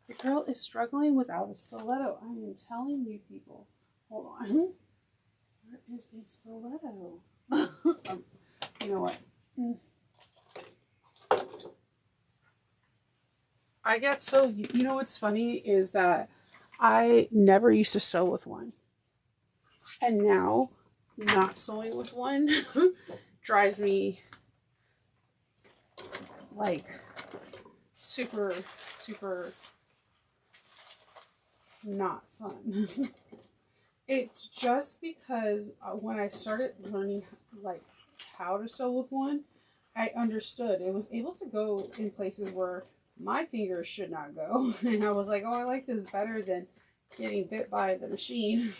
The girl is struggling without a stiletto. I am telling you, people. Hold on. Where is a stiletto? You know what? I get so, you know what's funny is that I never used to sew with one. And now, not sewing with one drives me like super, super not fun. It's just because when I started learning like how to sew with one, I understood it was able to go in places where my fingers should not go. And I was like, oh, I like this better than getting bit by the machine.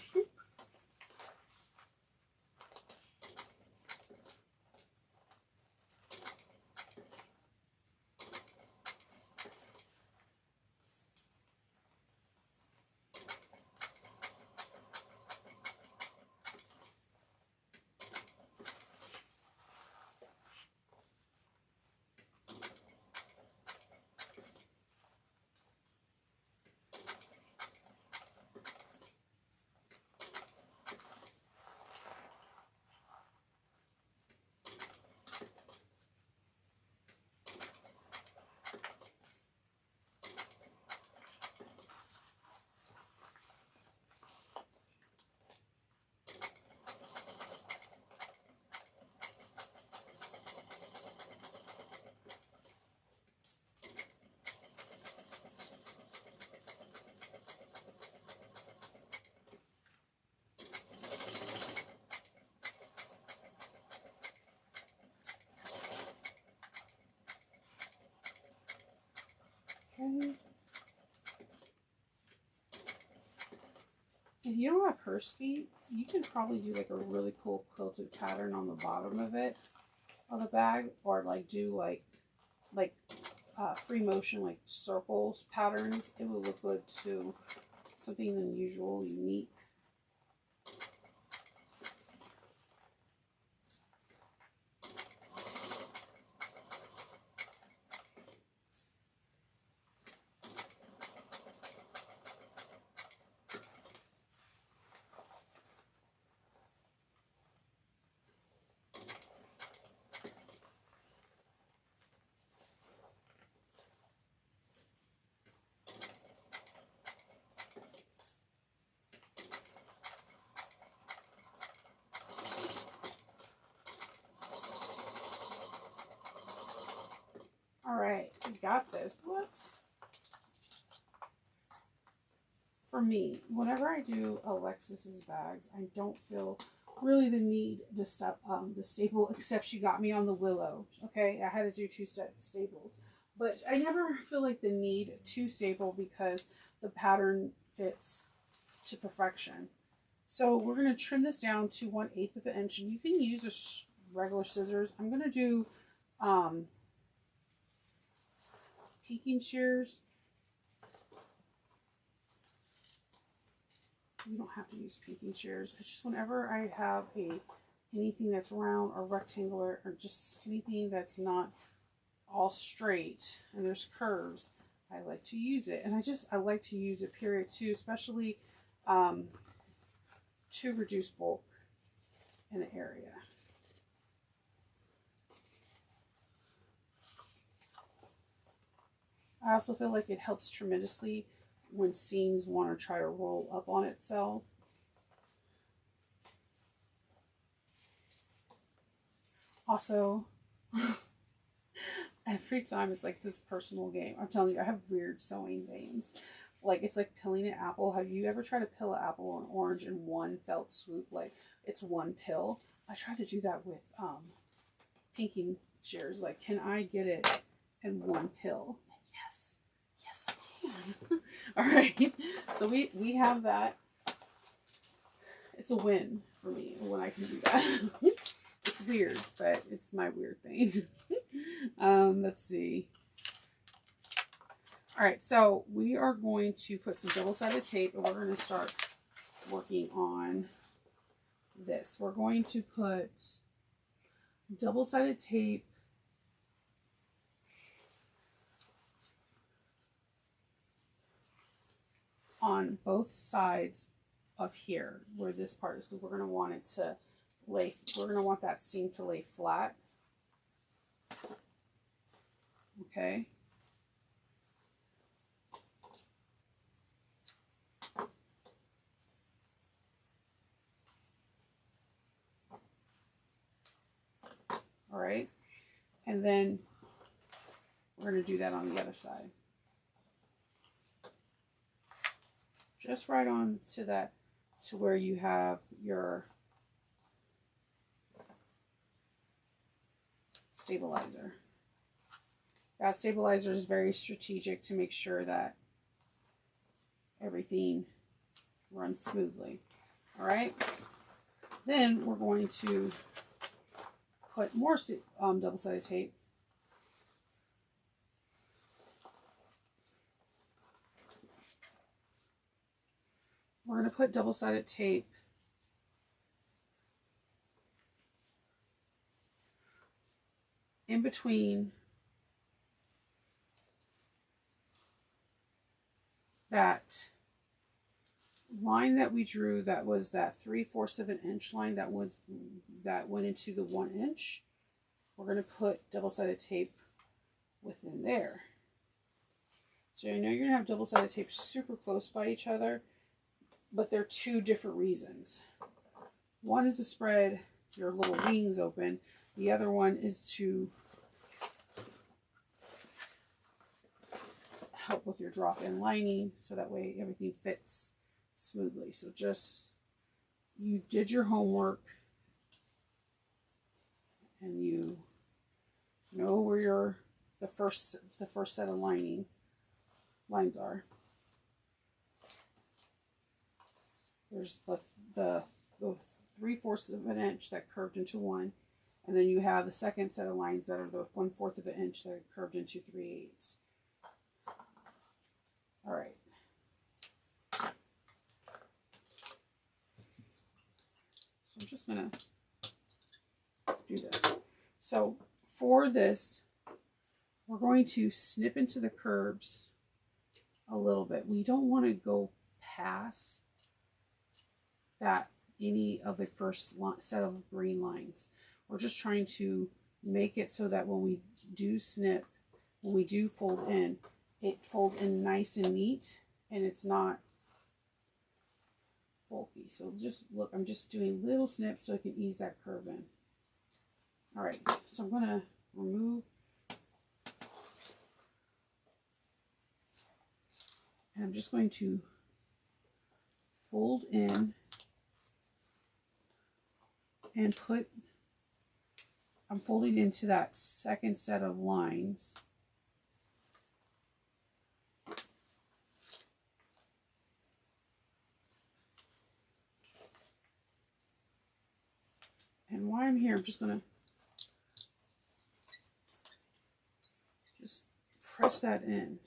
if you don't have purse feet, you can probably do like a really cool quilted pattern on the bottom of it, of the bag, or like do like free motion, like circles patterns. It would look good too. Something unusual, unique. All right, we got this. What? For me, whenever I do Alexis's bags, I don't feel really the need to stop the staple, except she got me on the willow. Okay, I had to do two staples, but I never feel like the need to staple because the pattern fits to perfection. So we're going to trim this down to 1/8 of an inch, and you can use a regular scissors. I'm going to do peeking shears. You don't have to use peeking shears. It's just whenever I have anything that's round or rectangular, or just anything that's not all straight and there's curves, I like to use it. And I like to use it period too, especially to reduce bulk in an area. I also feel like it helps tremendously when seams want to try to roll up on itself. Also, every time it's like this personal game. I'm telling you, I have weird sewing veins. Like, it's like peeling an apple. Have you ever tried to peel an apple or an orange in one felt swoop? Like, it's one pill. I try to do that with pinking shears. Like, can I get it in one pill? Yes. Yes, I can. All right. So we have that. It's a win for me when I can do that. It's weird, but it's my weird thing. Let's see. All right, so we are going to put some double-sided tape, and we're going to start working on this. We're going to put double-sided tape on both sides of here where this part is, because we're going to want it to lay, we're going to want that seam to lay flat. Okay. All right. And then we're going to do that on the other side. Just right on to that, to where you have your stabilizer. That stabilizer is very strategic to make sure that everything runs smoothly. All right. Then we're going to put more double-sided tape. We're going to put double-sided tape in between that line that we drew, that was that 3/4 of an inch line that went into the 1 inch. We're going to put double-sided tape within there. So I know you're going to have double-sided tape super close by each other, but they're two different reasons. One is to spread your little wings open. The other one is to help with your drop-in lining, so that way everything fits smoothly. So just, you did your homework and you know where the first set of lines are. There's the 3/4 of an inch that curved into one, and then you have the second set of lines that are the 1/4 of an inch that are curved into 3/8. All right. So I'm just gonna do this. So for this, we're going to snip into the curves a little bit. We don't want to go past that any of the first set of green lines. We're just trying to make it so that when we do snip, when we do fold in, it folds in nice and neat, and it's not bulky. So just look, I'm just doing little snips so I can ease that curve in. All right, so I'm going to remove, and I'm just going to fold in and put, I'm folding into that second set of lines. And while I'm here, I'm just going to just press that in.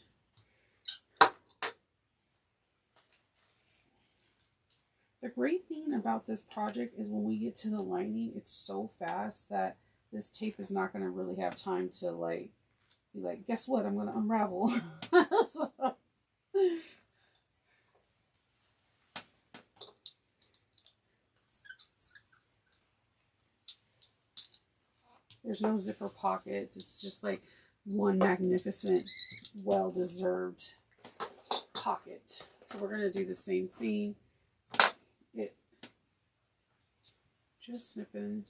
The great thing about this project is when we get to the lining, it's so fast that this tape is not going to really have time to like be like, guess what, I'm going to unravel. So, there's no zipper pockets. It's just like one magnificent, well-deserved pocket. So we're going to do the same thing. It just snipping.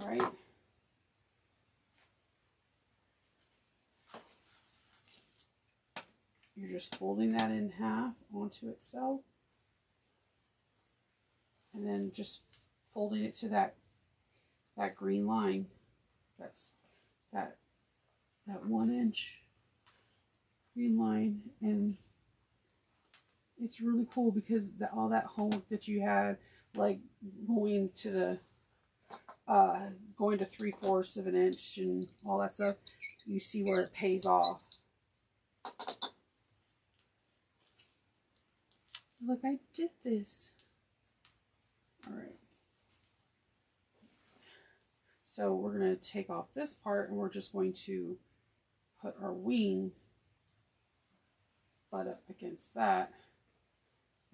All right. You're just folding that in half onto itself, and then just folding it to that green line. That's that 1 inch green line, and it's really cool because all that homework that you had, like going to 3/4 of an inch and all that stuff, you see where it pays off. Look, I did this. All right. So we're going to take off this part, and we're just going to put our wing butt up against that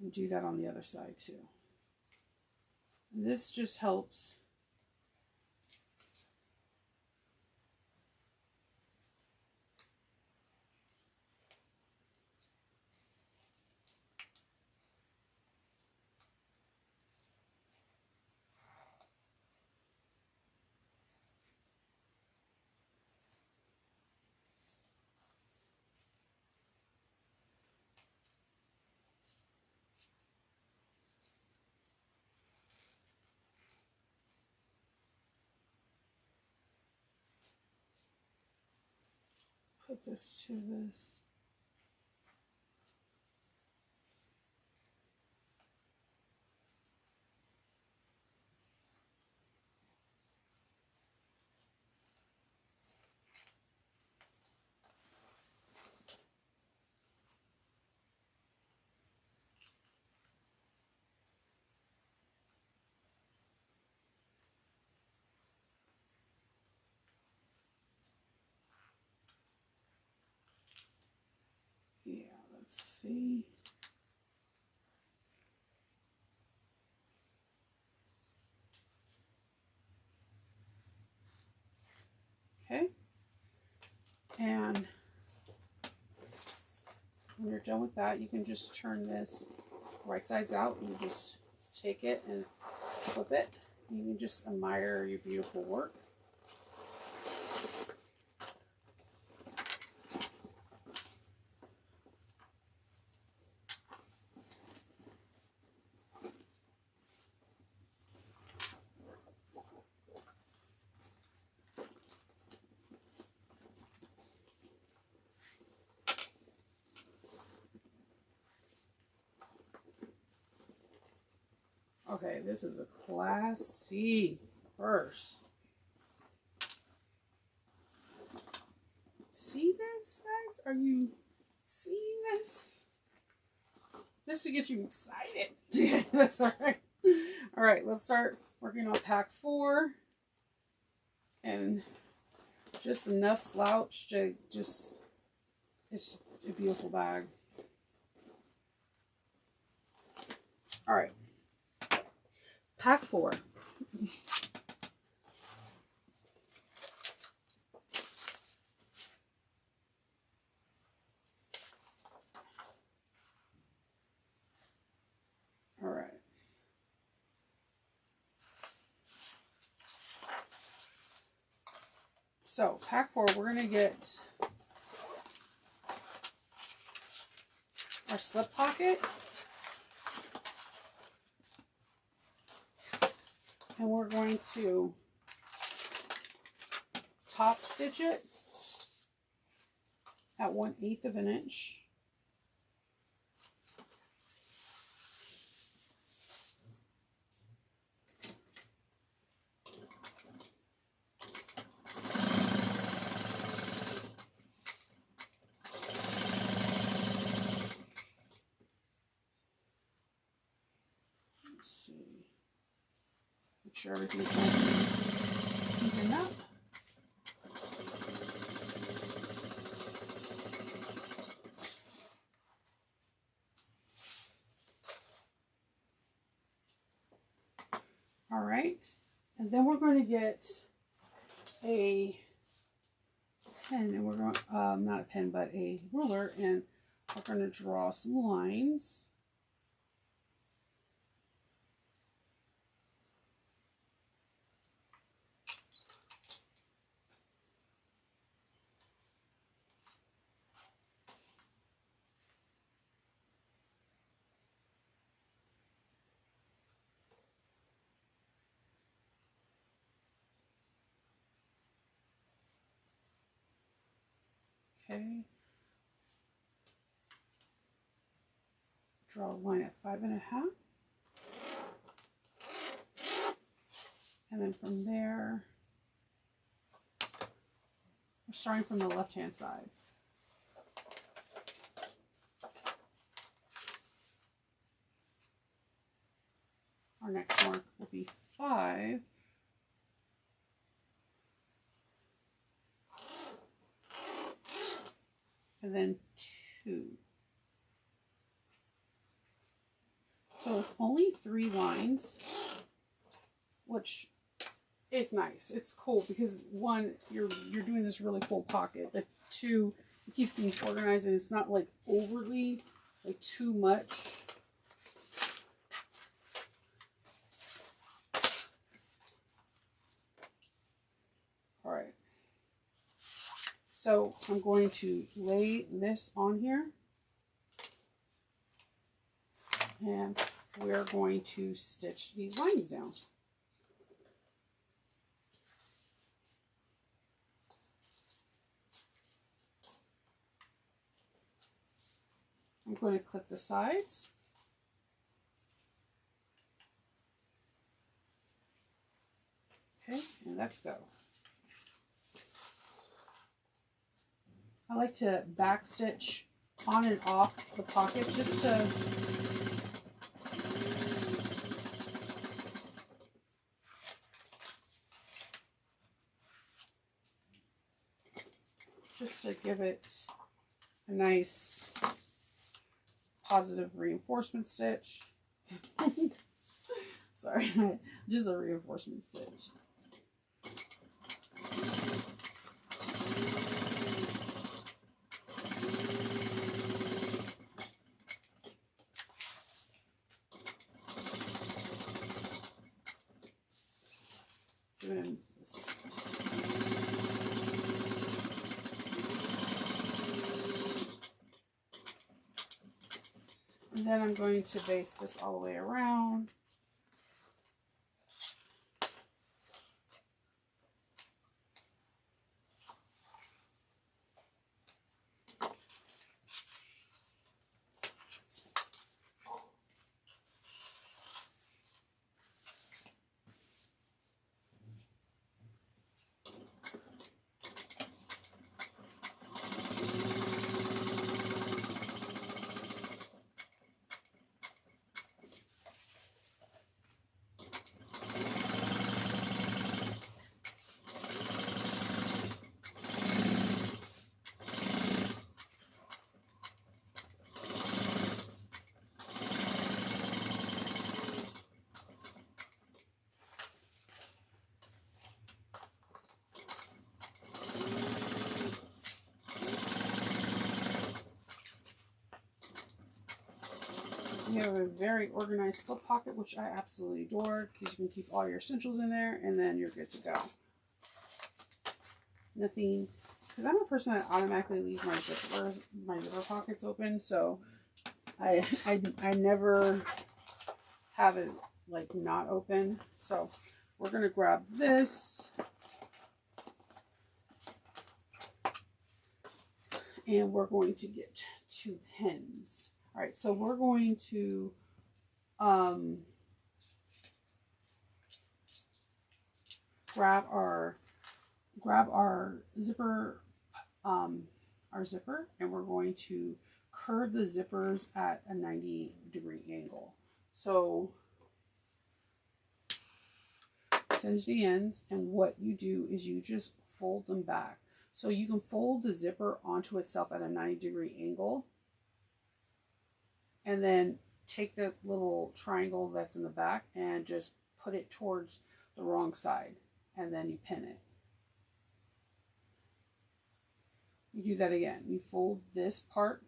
and do that on the other side too. And this just helps put this to this. Yeah, let's see. Okay. And when you're done with that, you can just turn this right sides out. You just take it and flip it. You can just admire your beautiful work. Okay, this is a classy purse. See this, guys? Are you seeing this? This should get you excited. Yeah, that's all right. All right, let's start working on pack 4. And just enough slouch to just, it's a beautiful bag. All right, pack 4. All right. So pack 4, we're gonna get our slip pocket, and we're going to top stitch it at 1/8 of an inch. Let's see. Make sure everything's nice and even up. All right, and then we're going to get a pen, and we're going, not a pen, but a ruler, and we're going to draw some lines. Okay. Draw a line at 5.5. And then from there, we're starting from the left-hand side. Our next mark will be 5. And then 2. So it's only 3 lines, which is nice. It's cool because 1, you're doing this really cool pocket. But 2, it keeps things organized and it's not like overly like too much. All right. So I'm going to lay this on here. And we're going to stitch these lines down. I'm going to clip the sides. Okay, and let's go. I like to back stitch on and off the pocket just to give it a nice positive reinforcement stitch. Sorry, just a reinforcement stitch. Doing this. And then I'm going to base this all the way around. We have a very organized slip pocket, which I absolutely adore because you can keep all your essentials in there and then you're good to go. Nothing, because I'm a person that automatically leaves my zipper pockets open, so I never have it like not open. So we're gonna grab this and we're going to get 2 pins. All right, so we're going to grab our zipper, and we're going to curve the zippers at a 90-degree angle. So cinch the ends, and what you do is you just fold them back. So you can fold the zipper onto itself at a 90-degree angle, and then take the little triangle that's in the back and just put it towards the wrong side, and then you pin it. You do that again. You fold this part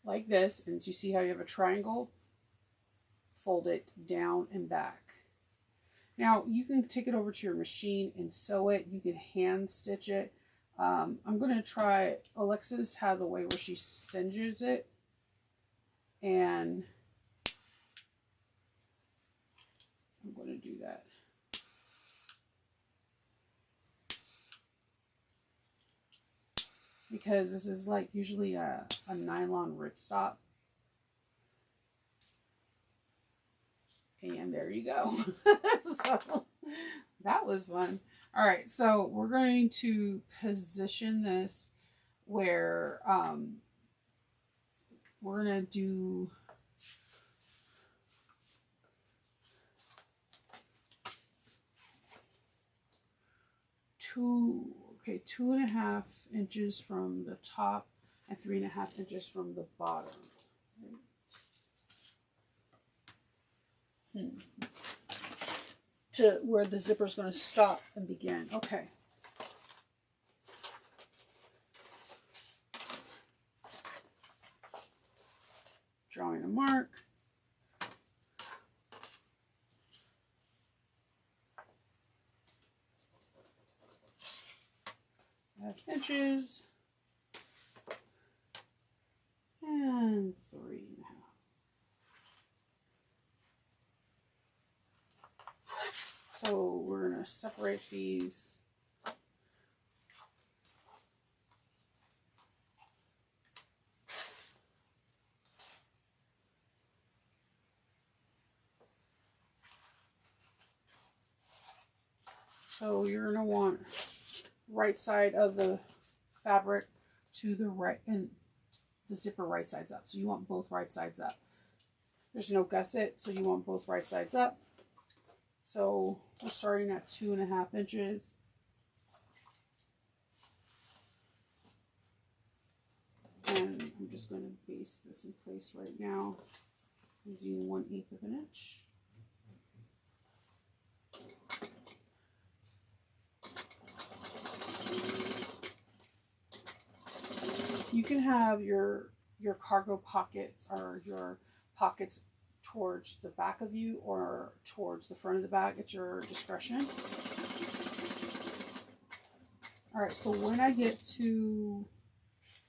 like this, and you see how you have a triangle? Fold it down and back. Now you can take it over to your machine and sew it. You can hand stitch it. I'm going to try, Alexis has a way where she singes it, and I'm going to do that. Because this is like usually a nylon ripstop. And there you go. So that was fun. All right, so we're going to position this where we're going to do two and a half inches from the top and 3.5 inches from the bottom. To where the zipper is going to stop and begin. Okay. Drawing a mark. Half inches. And 3.5. So we're going to separate these. So you're going to want right side of the fabric to the right, and the zipper right sides up. So you want both right sides up. There's no gusset, so you want both right sides up. So we're starting at 2.5 inches. And I'm just going to base this in place right now using 1/8 of an inch. You can have your cargo pockets or your pockets towards the back of you or towards the front of the bag at your discretion. All right, so when I get to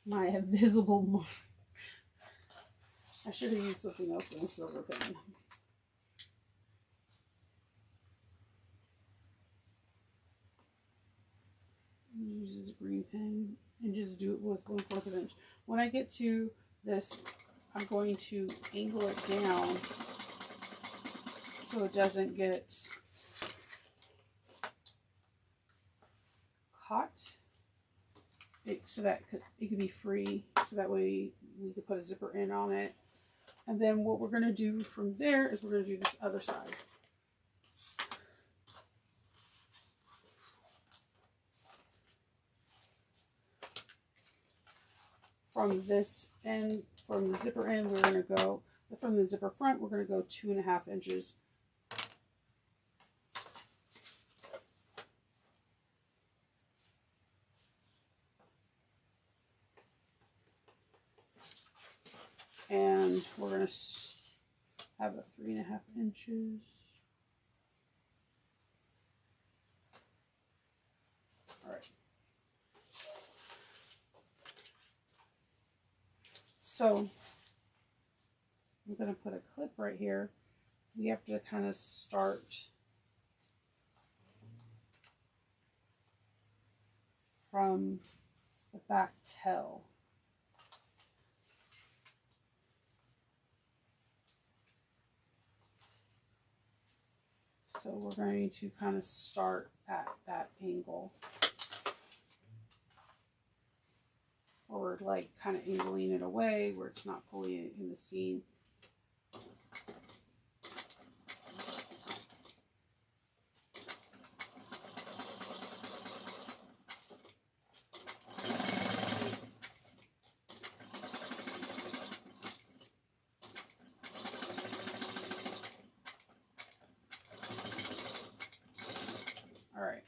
my invisible mark, I should have used something else than a silver pen. Use this green pen and just do it with 1/4 of an inch. When I get to this, I'm going to angle it down so it doesn't get caught. So that it can be free, so that way we could put a zipper in on it. And then what we're going to do from there is we're going to do this other side. From this end, from the zipper end, we're going to go, from the zipper front, we're going to go 2.5 inches. And we're going to have a 3.5 inches. All right. So I'm going to put a clip right here. We have to kind of start from the back tail. So we're going to kind of start at that angle. Or we're like kind of angling it away where it's not fully in the seam. Alright,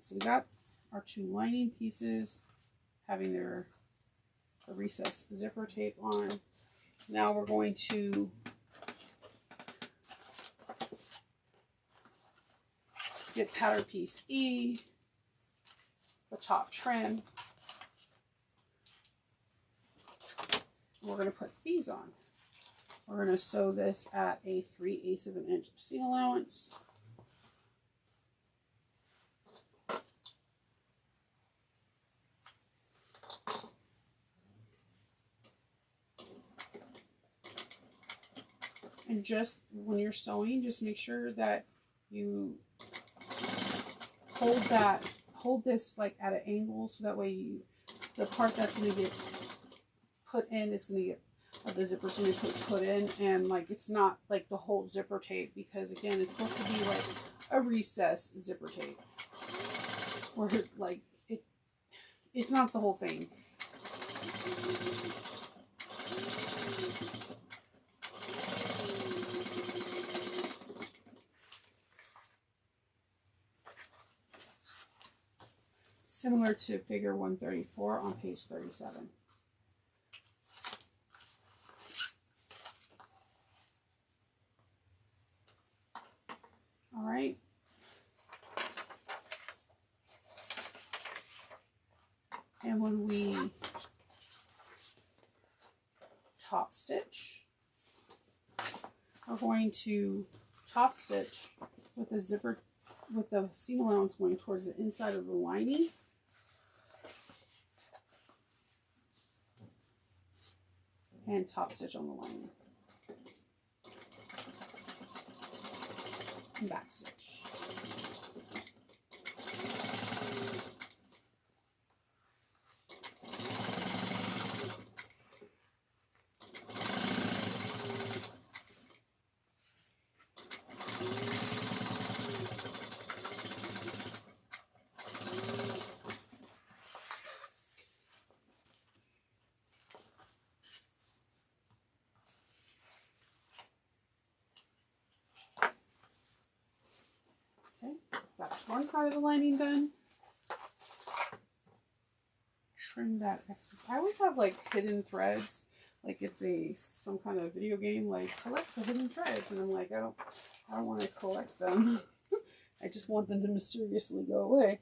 so we got our 2 lining pieces having their recessed zipper tape on. Now we're going to get pattern piece E, the top trim. We're going to put these on. We're going to sew this at a 3/8 of an inch seam allowance. And just when you're sewing, just make sure that you hold this like at an angle, so that way the part that's going to get put in is going to get, the zipper's going to get put in, and like it's not like the whole zipper tape, because again, it's supposed to be like a recessed zipper tape, where like it's not the whole thing. Similar to figure 134 on page 37. All right. And when we top stitch, we're going to top stitch with the zipper, with the seam allowance going towards the inside of the lining. And top stitch on the lining. And back stitch. That's one side of the lining done. Trim that excess. I always have like hidden threads, like it's some kind of video game, like collect the hidden threads, and I'm like, I don't want to collect them. I just want them to mysteriously go away.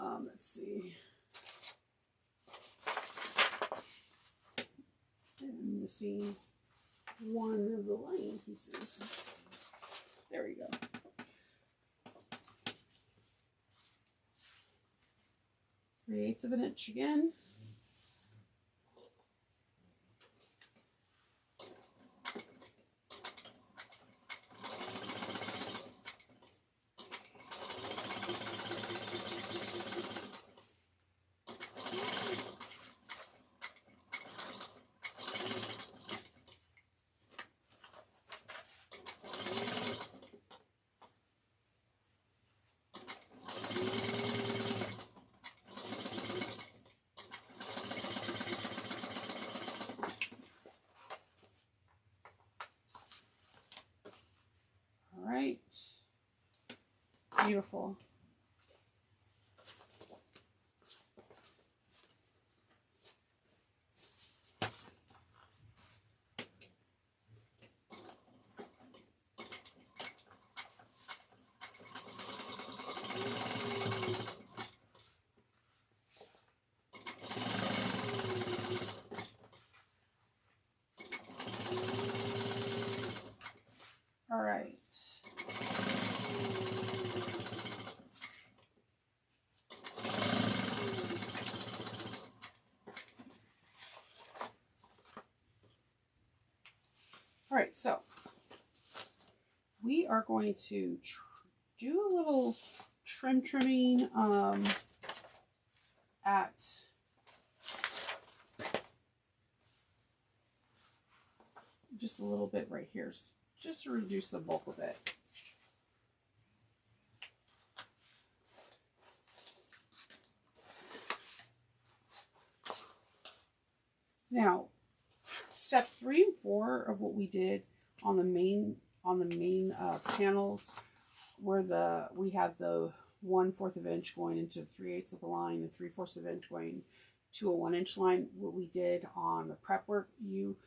Let's see. I'm missing one of the lining pieces. There we go. Three-eighths of an inch again. Beautiful. so we are going to do a little trimming at just a little bit right here, just to reduce the bulk of it. Now, step 3 and 4 of what we did on the main panels, where we have the 1/4 of an inch going into 3/8 of a line and 3/4 of an inch going to a 1 inch line. What we did on the prep work, you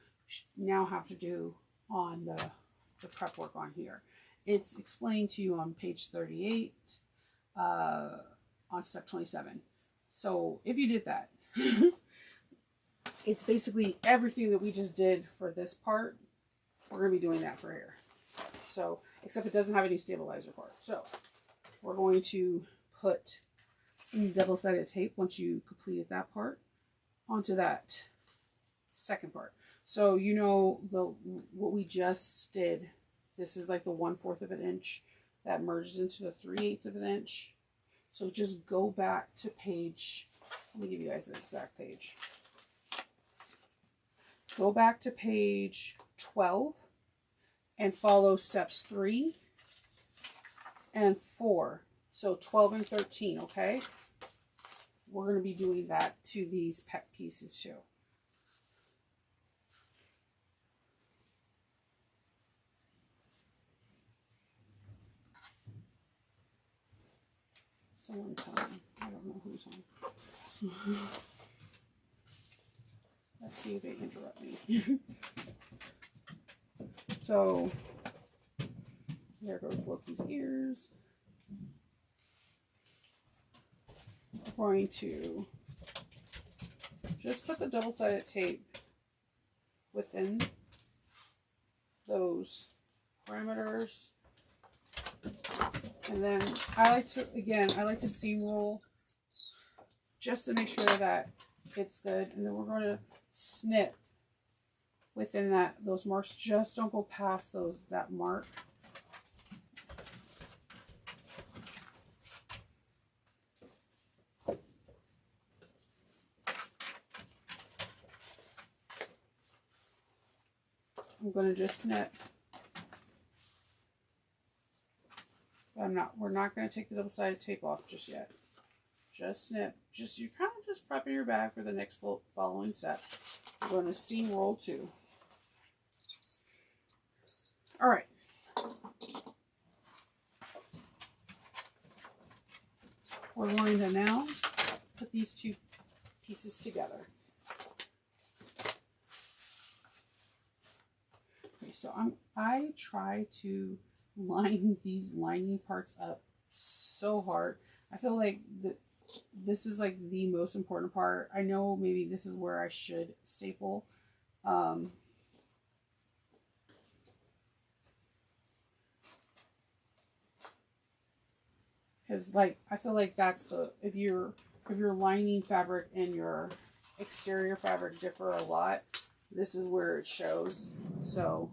now have to do on the prep work on here. It's explained to you on page 38 on step 27. So if you did that, it's basically everything that we just did for this part. We're going to be doing that for here. So, except it doesn't have any stabilizer part. So, we're going to put some double-sided tape once you completed that part onto that second part. So, you know what we just did. This is like the 1/4 of an inch that merges into the 3/8 of an inch. So, just go back to page, let me give you guys an exact page. Go back to page 12 and follow steps 3 and 4. So 12 and 13, okay? We're going to be doing that to these pet pieces too. Someone tell me. I don't know who's on. Let's see if they interrupt me. So, there goes Loki's ears. We're going to just put the double-sided tape within those parameters. And then I like to seam roll just to make sure that it's good. And then we're going to snip within those marks. Just don't go past that mark. I'm going to just snip. We're not going to take the double-sided tape off just yet. Just snip. You're kind of just prepping your bag for the next following steps. We're going to seam roll too. All right. We're going to now put these two pieces together. Okay, so I try to line these lining parts up so hard. I feel like this is like the most important part. I know maybe this is where I should staple. Because I feel like that's if your lining fabric and your exterior fabric differ a lot, this is where it shows. So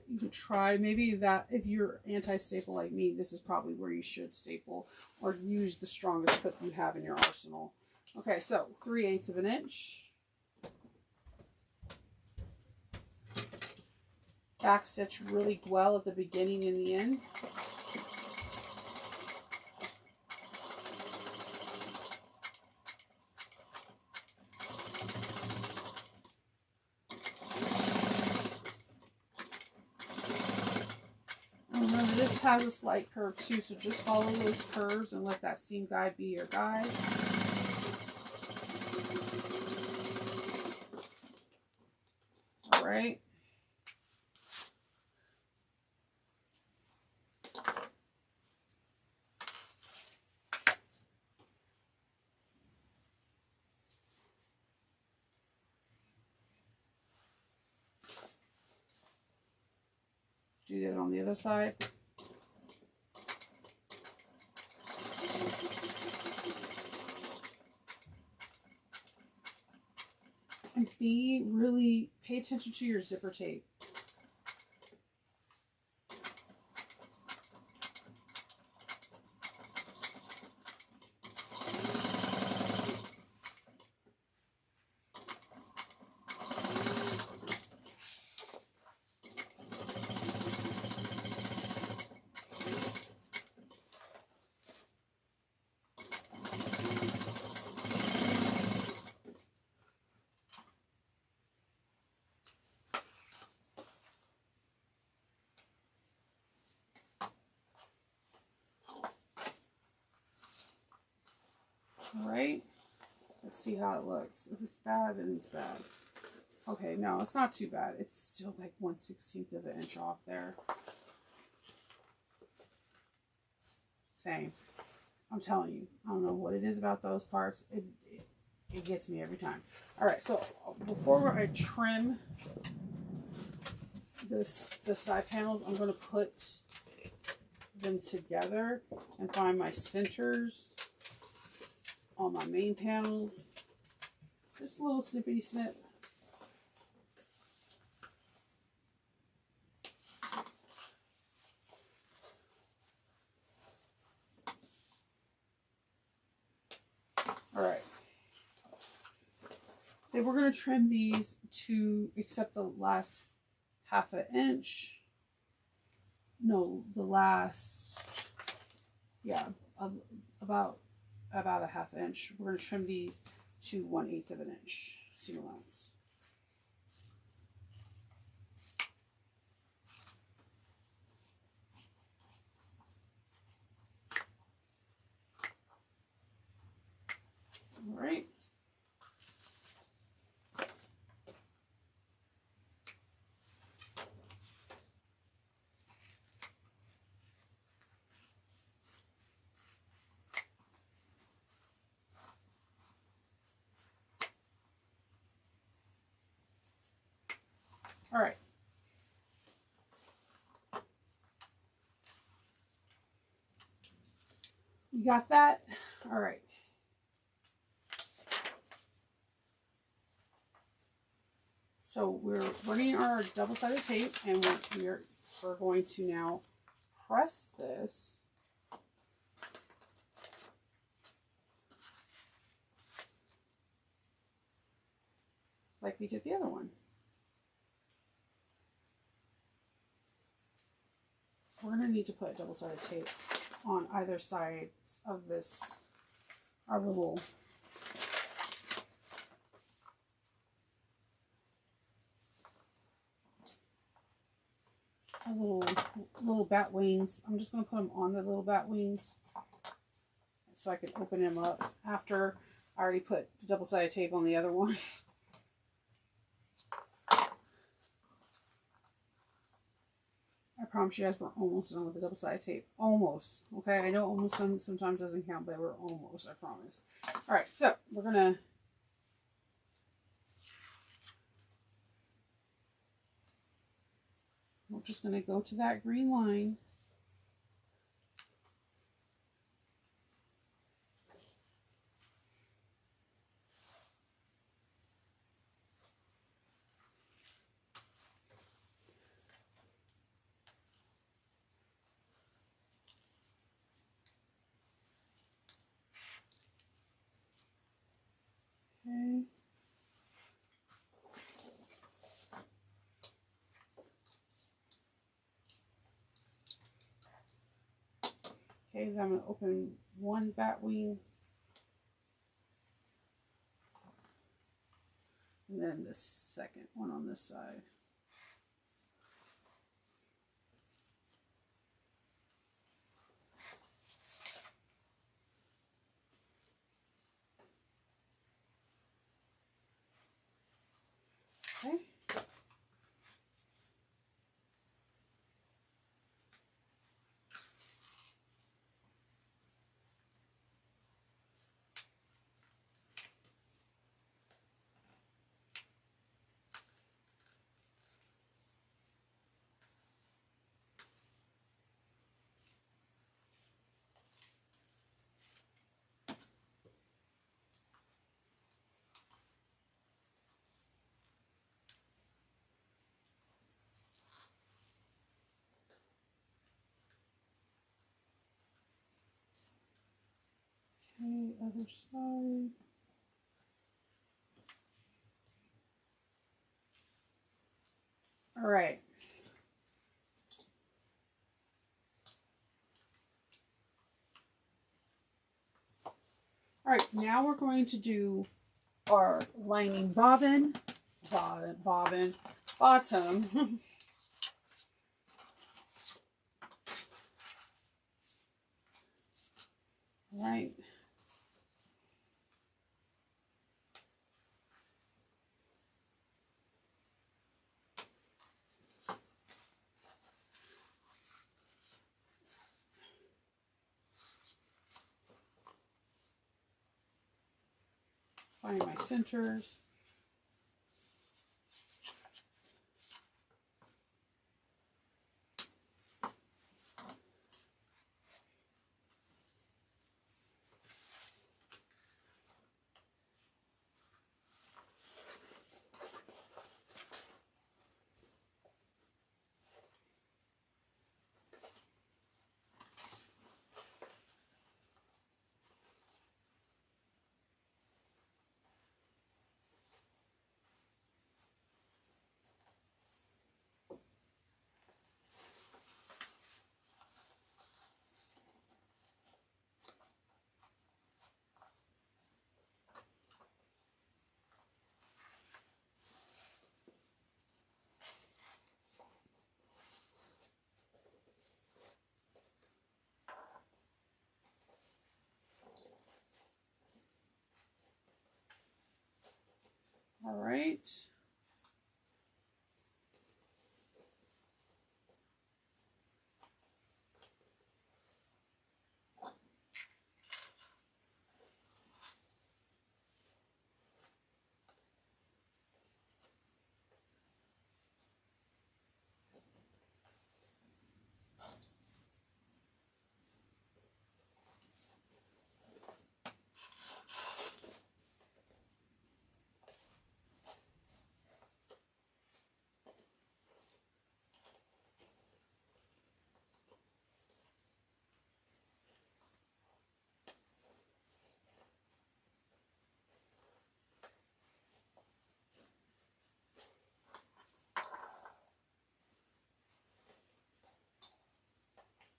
you could try maybe that if you're anti-staple like me, this is probably where you should staple or use the strongest clip you have in your arsenal. Okay, so 3/8 of an inch. Back stitch really well at the beginning and the end. And remember, this has a slight curve too, so just follow those curves and let that seam guide be your guide. All right. Do that on the other side. pay attention to your zipper tape. All right, let's see how it looks. If it's bad, then it's bad. Okay, no, it's not too bad. It's still like 1/16 of an inch off there. Same. I'm telling you, I don't know what it is about those parts. It gets me every time. All right, so before I trim the side panels, I'm going to put them together and find my centers on my main panels. Just a little snippety snip. All right. Then we're going to trim these to except the last half an inch. No, the last, yeah, about a half inch. We're going to trim these to 1/8 of an inch seam allowance. All right. All right. You got that? All right. So we're running our double-sided tape, and we're going to now press this like we did the other one. We're going to need to put double-sided tape on either sides of this, our little little bat wings. I'm just going to put them on the little bat wings so I can open them up after I already put double-sided tape on the other ones. I promise you guys we're almost done with the double-sided tape. Almost. Okay, I know almost sometimes doesn't count, but we're almost, I promise. All right, so we're going to we're just going to go to that green line. Okay. Okay, then I'm going to open one bat wing. And then the second one on this side. Okay. Okay, other side. All right. All right, now we're going to do our lining bottom. Right. Find my centers. All right.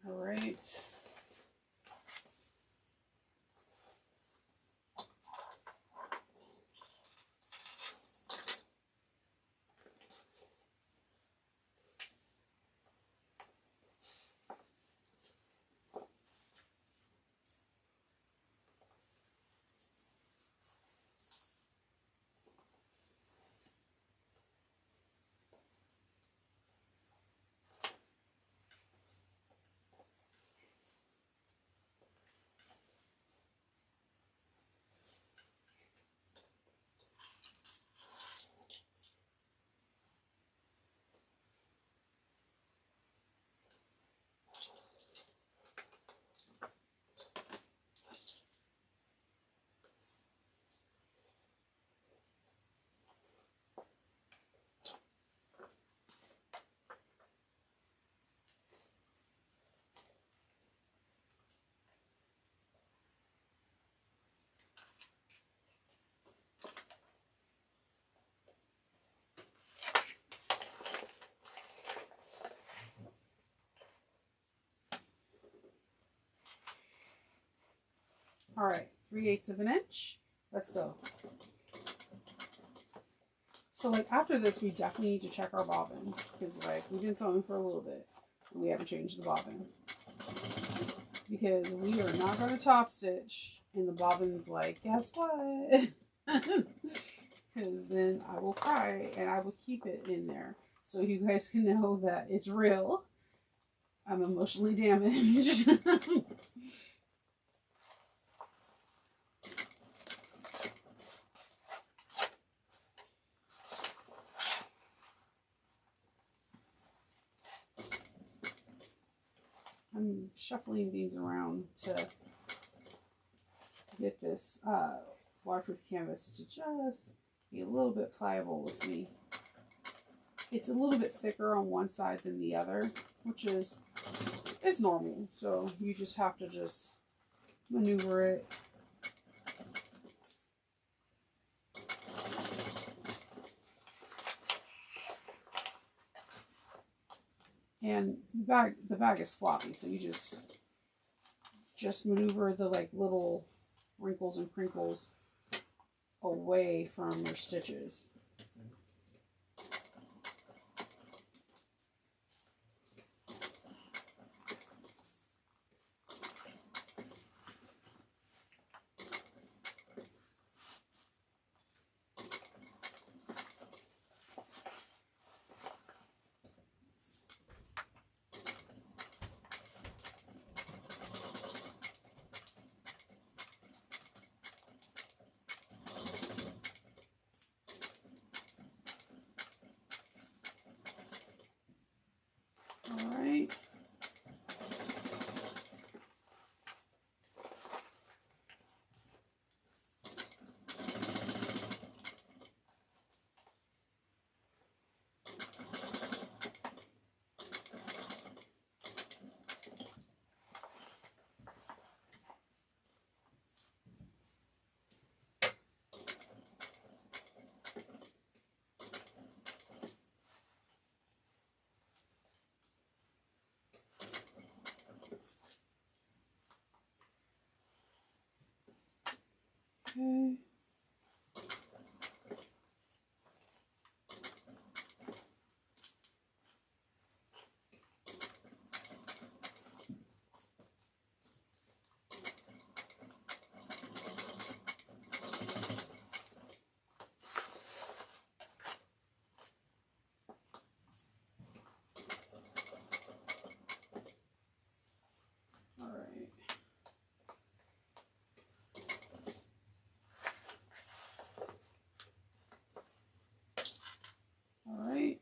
All right. All right, 3/8 of an inch. Let's go. So like after this, we definitely need to check our bobbin because like we've been sewing for a little bit and we haven't changed the bobbin because we are not going to top stitch and the bobbin's like, guess what? Because then I will cry and I will keep it in there so you guys can know that it's real. I'm emotionally damaged. I'm shuffling these around to get this waterproof canvas to just be a little bit pliable with me. It's a little bit thicker on one side than the other, which is normal. So you just have to just maneuver it And the bag is floppy, so you just maneuver the like little wrinkles and crinkles away from your stitches. All right. Okay. All right. All right.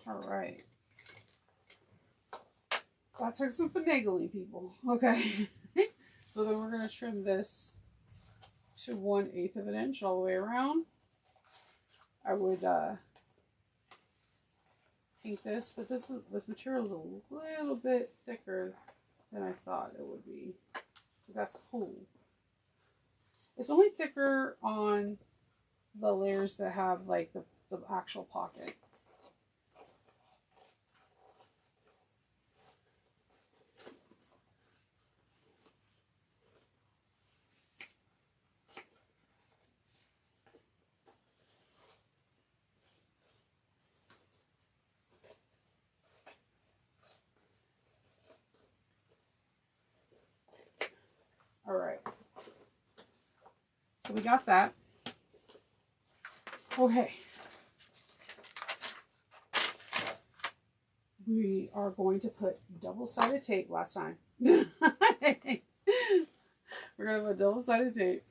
All right. That took some finagling, people. Okay. So then we're going to trim this to 1/8 of an inch all the way around. I would paint this, but this material is a little bit thicker than I thought it would be. But that's cool. It's only thicker on the layers that have like the actual pocket. All right. So we got that. Okay. We are going to put double-sided tape last time. We're going to put double-sided tape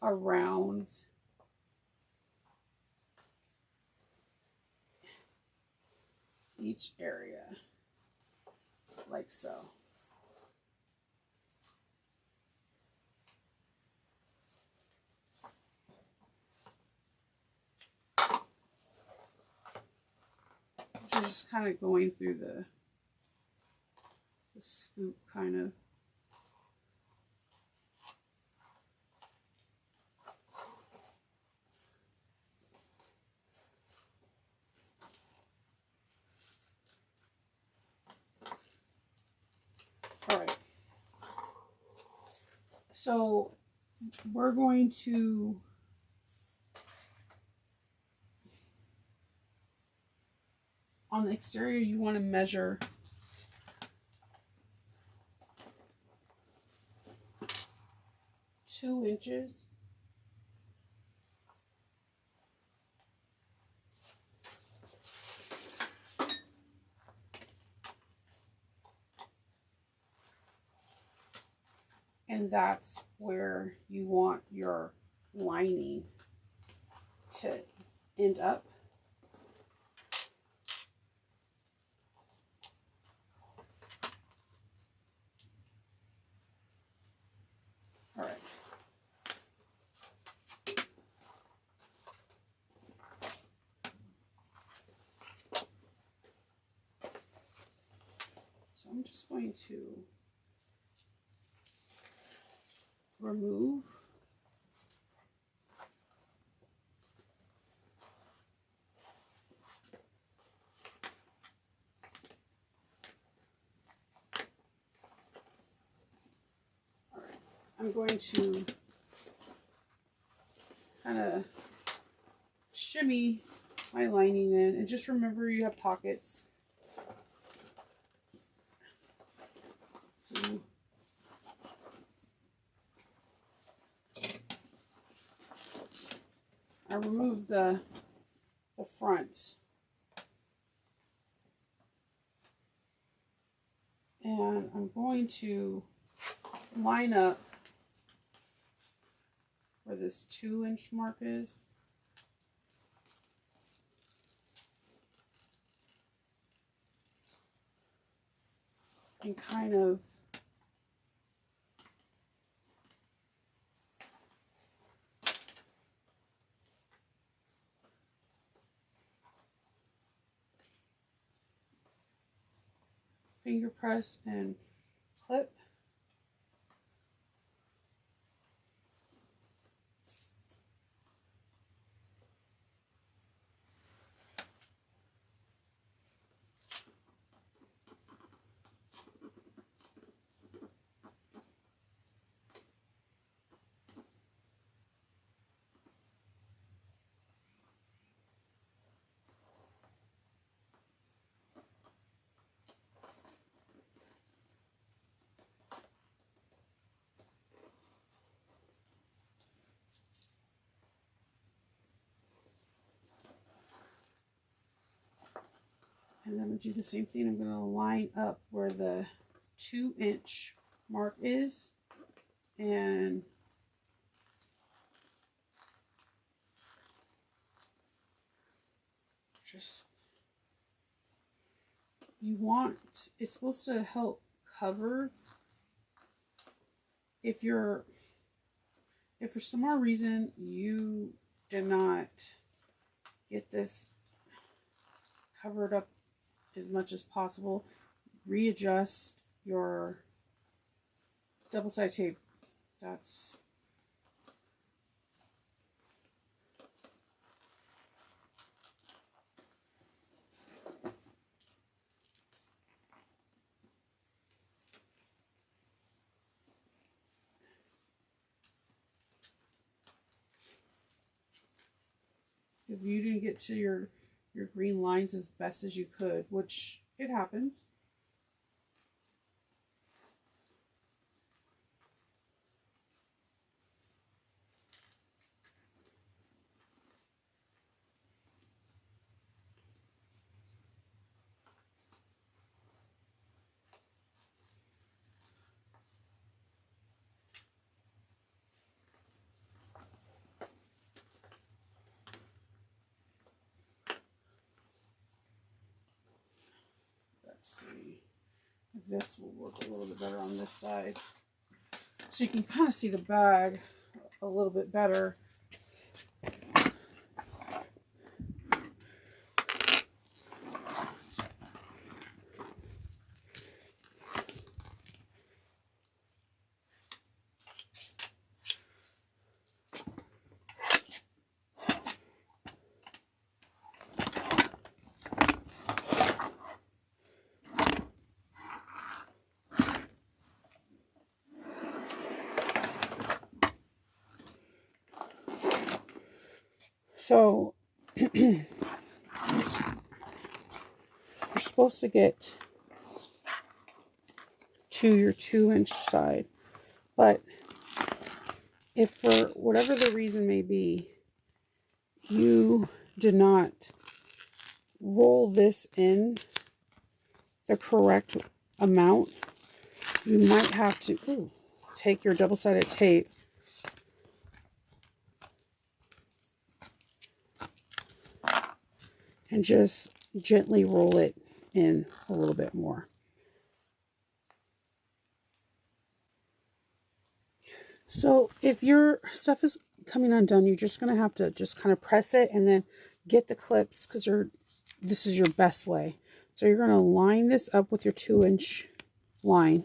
around each area, like so. Just kind of going through the scoop kind of. All right. So we're going to on the exterior, you want to measure 2 inches. And that's where you want your lining to end up. I'm just going to remove I'm going to kind of shimmy my lining in, and just remember you have pockets. So I removed the front, and I'm going to line up where this 2-inch mark is. And kind of finger press and clip. And then I'm going to do the same thing. I'm going to line up where the 2-inch mark is, and just, you want, it's supposed to help cover if for some odd reason you did not get this covered up as much as possible, readjust your double-sided tape. That's if you didn't get to your green lines as best as you could, which it happens. Let's see if this will work a little bit better on this side. So you can kind of see the bag a little bit better. So you're supposed to get to your 2-inch side, but if for whatever the reason may be, you did not roll this in the correct amount, you might have to take your double-sided tape and just gently roll it in a little bit more. So if your stuff is coming undone, you're just going to have to just kind of press it and then get the clips, because this is your best way. So you're going to line this up with your 2-inch line.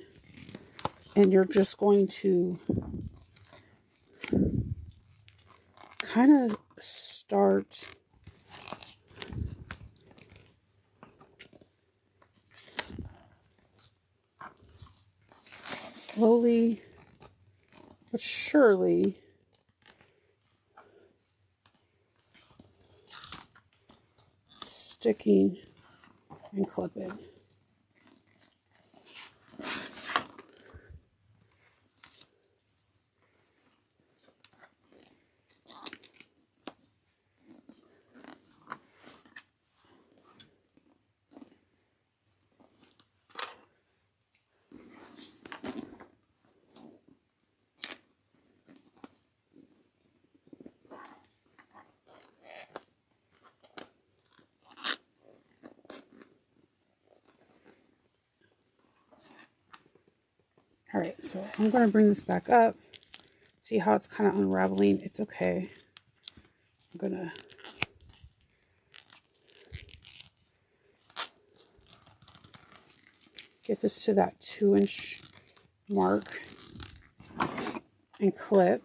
And you're just going to kind of start slowly but surely sticking and clipping. All right, so I'm going to bring this back up. See how it's kind of unraveling? It's okay. I'm going to get this to that 2-inch mark and clip.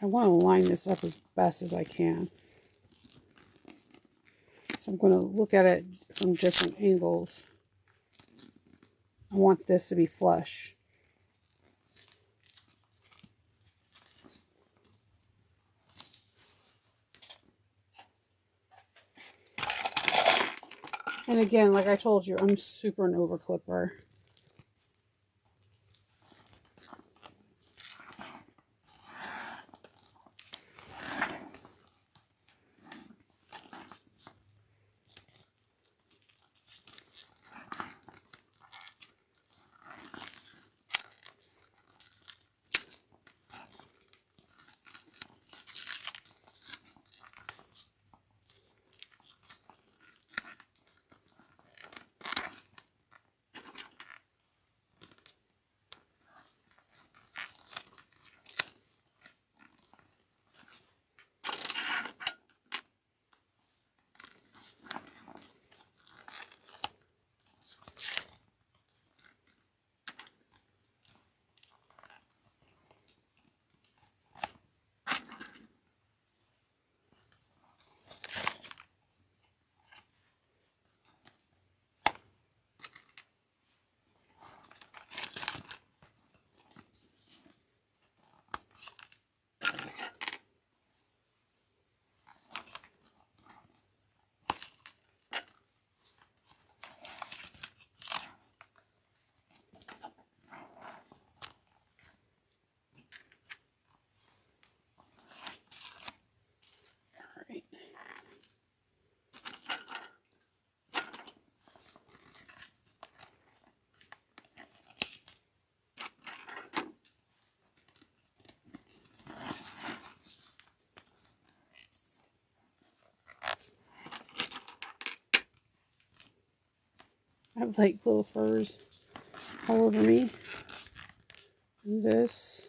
I want to line this up as best as I can. So I'm going to look at it from different angles. I want this to be flush. And again, like I told you, I'm super an over clipper. I have like little furs all over me. And this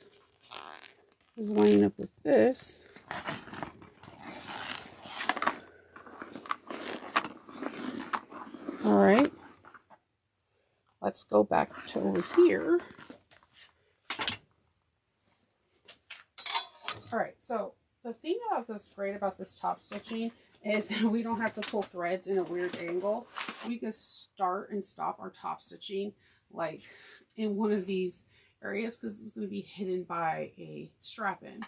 is lining up with this. All right. Let's go back to over here. All right, so the thing that's great about this top stitching is that we don't have to pull threads in a weird angle. We can start and stop our top stitching like in one of these areas because it's going to be hidden by a strap in.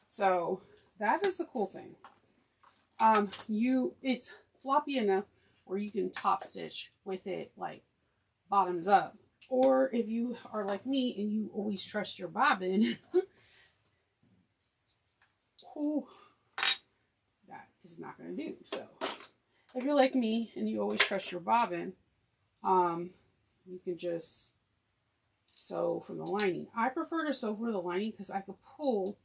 So that is the cool thing. It's floppy enough where you can top stitch with it like bottoms up. Or if you are like me and you always trust your bobbin, oh, that is not going to do. So if you're like me and you always trust your bobbin, you can just sew from the lining. I prefer to sew for the lining because I could pull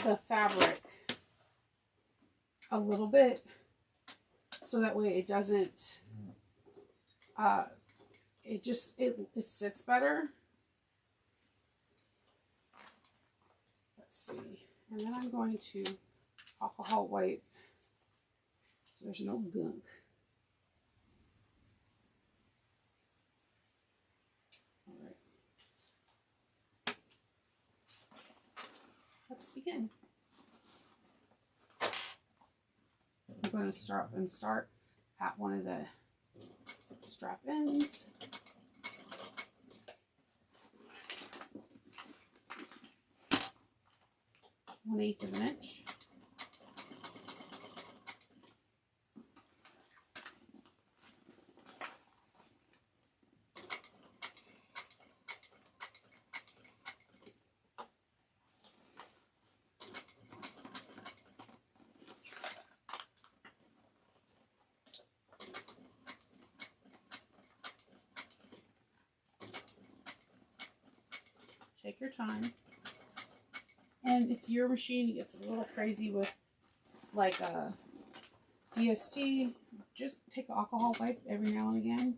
the fabric a little bit so that way it doesn't, it sits better. Let's see. And then I'm going to alcohol wipe so there's no gunk. let's begin. I'm going to start at one of the strap ends. One-eighth of an inch. Take your time. And if your machine gets a little crazy with like a DST, just take an alcohol wipe every now and again.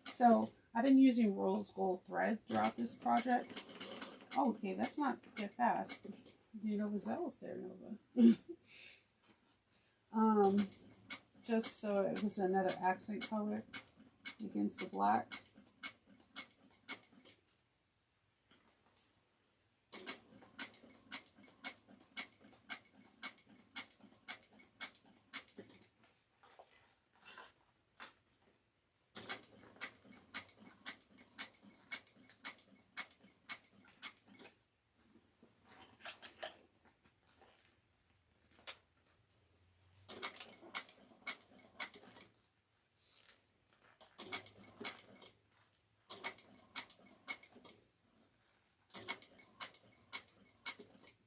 So I've been using rose gold thread throughout this project. Oh, okay, that's not get fast. You know, zealous there, Nova. Just so it was another accent color against the black.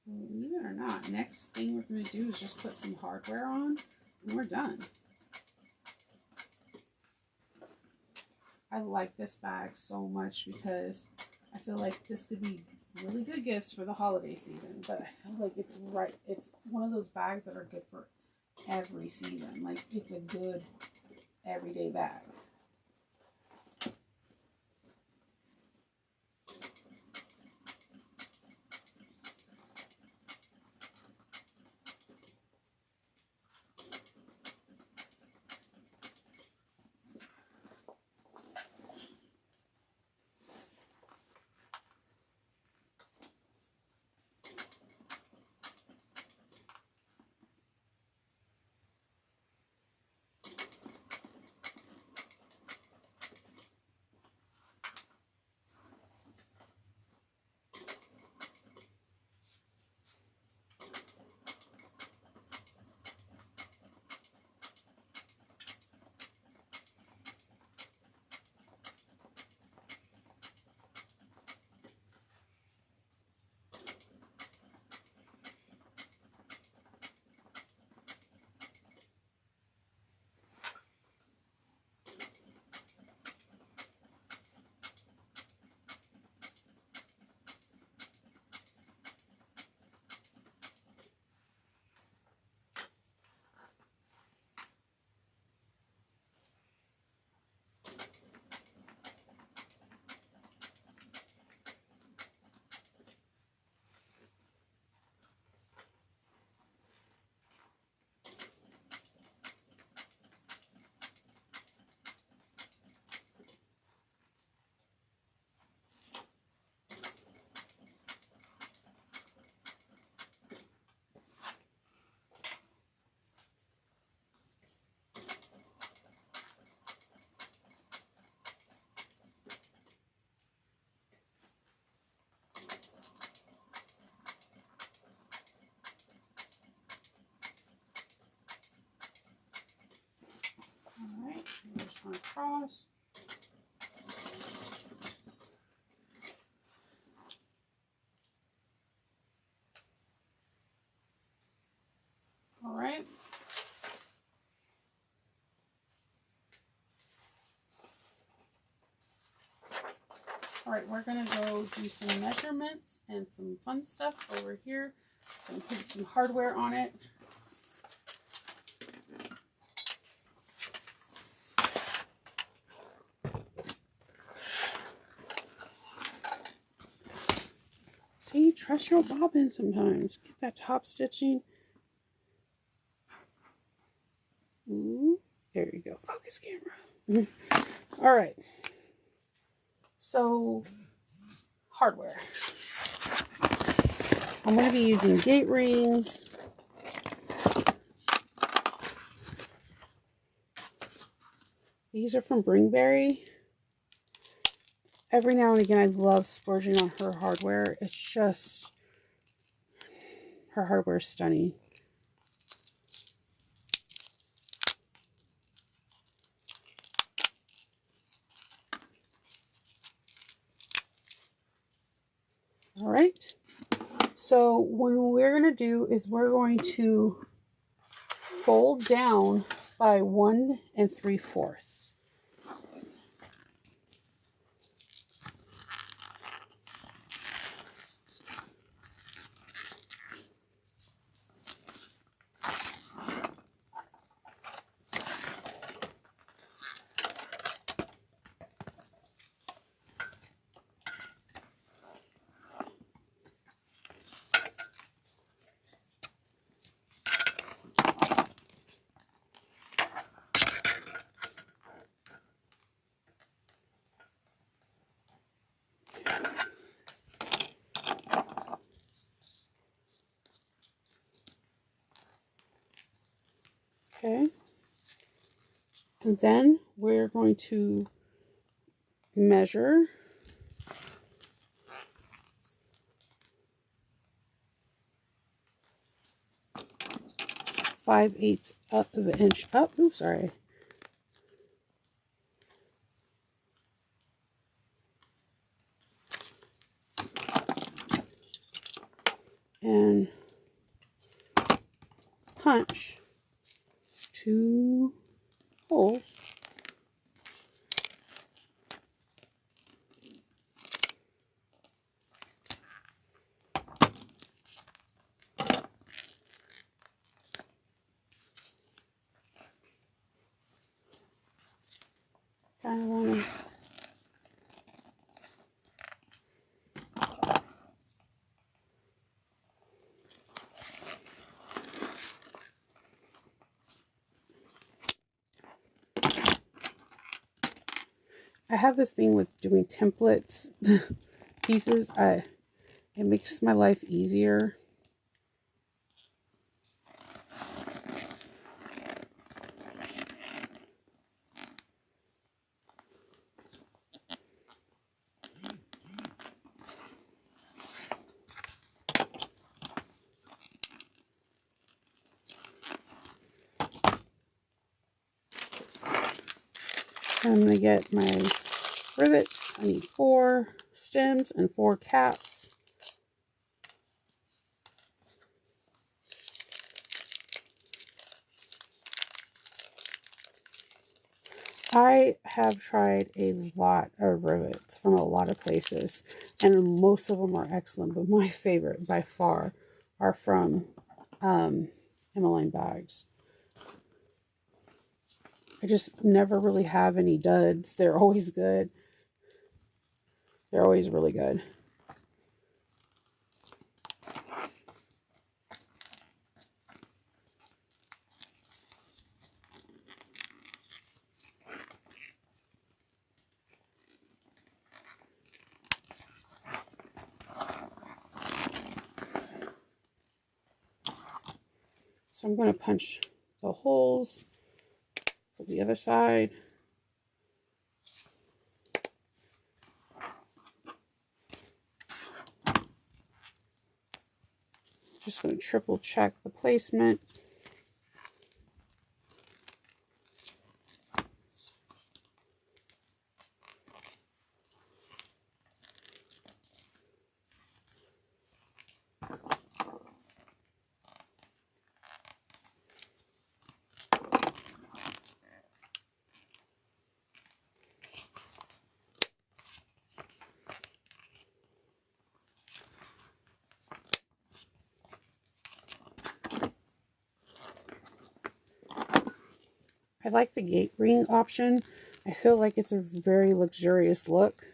Believe it or not, next thing we're going to do is just put some hardware on and we're done. I like this bag so much because I feel like this could be really good gifts for the holiday season, but I feel like it's one of those bags that are good for every season. Like, it's a good everyday bag. Alright, there's one across. Alright. Alright, we're going to go do some measurements and some fun stuff over here. Put some hardware on it. press your bobbin sometimes. Get that top stitching. Ooh, there you go. Focus camera. All right. So, hardware. I'm going to be using gate rings. These are from Bringberry. Every now and again, I love splurging on her hardware. It's just, her hardware is stunning. All right. So what we're going to do is we're going to fold down by 1 3/4. Okay. And then we're going to measure 5/8 of an inch up. Oh, sorry. And punch 2 holes. Kind of want to I have this thing with doing templates pieces. It makes my life easier. I'm going to get my rivets. I need 4 stems and 4 caps. I have tried a lot of rivets from a lot of places, and most of them are excellent, but my favorite by far are from Emmeline Bags. I just never really have any duds. They're always good. They're always really good. So I'm going to punch the holes for the other side. Just going to triple check the placement. I like the gate ring option. I feel like it's a very luxurious look.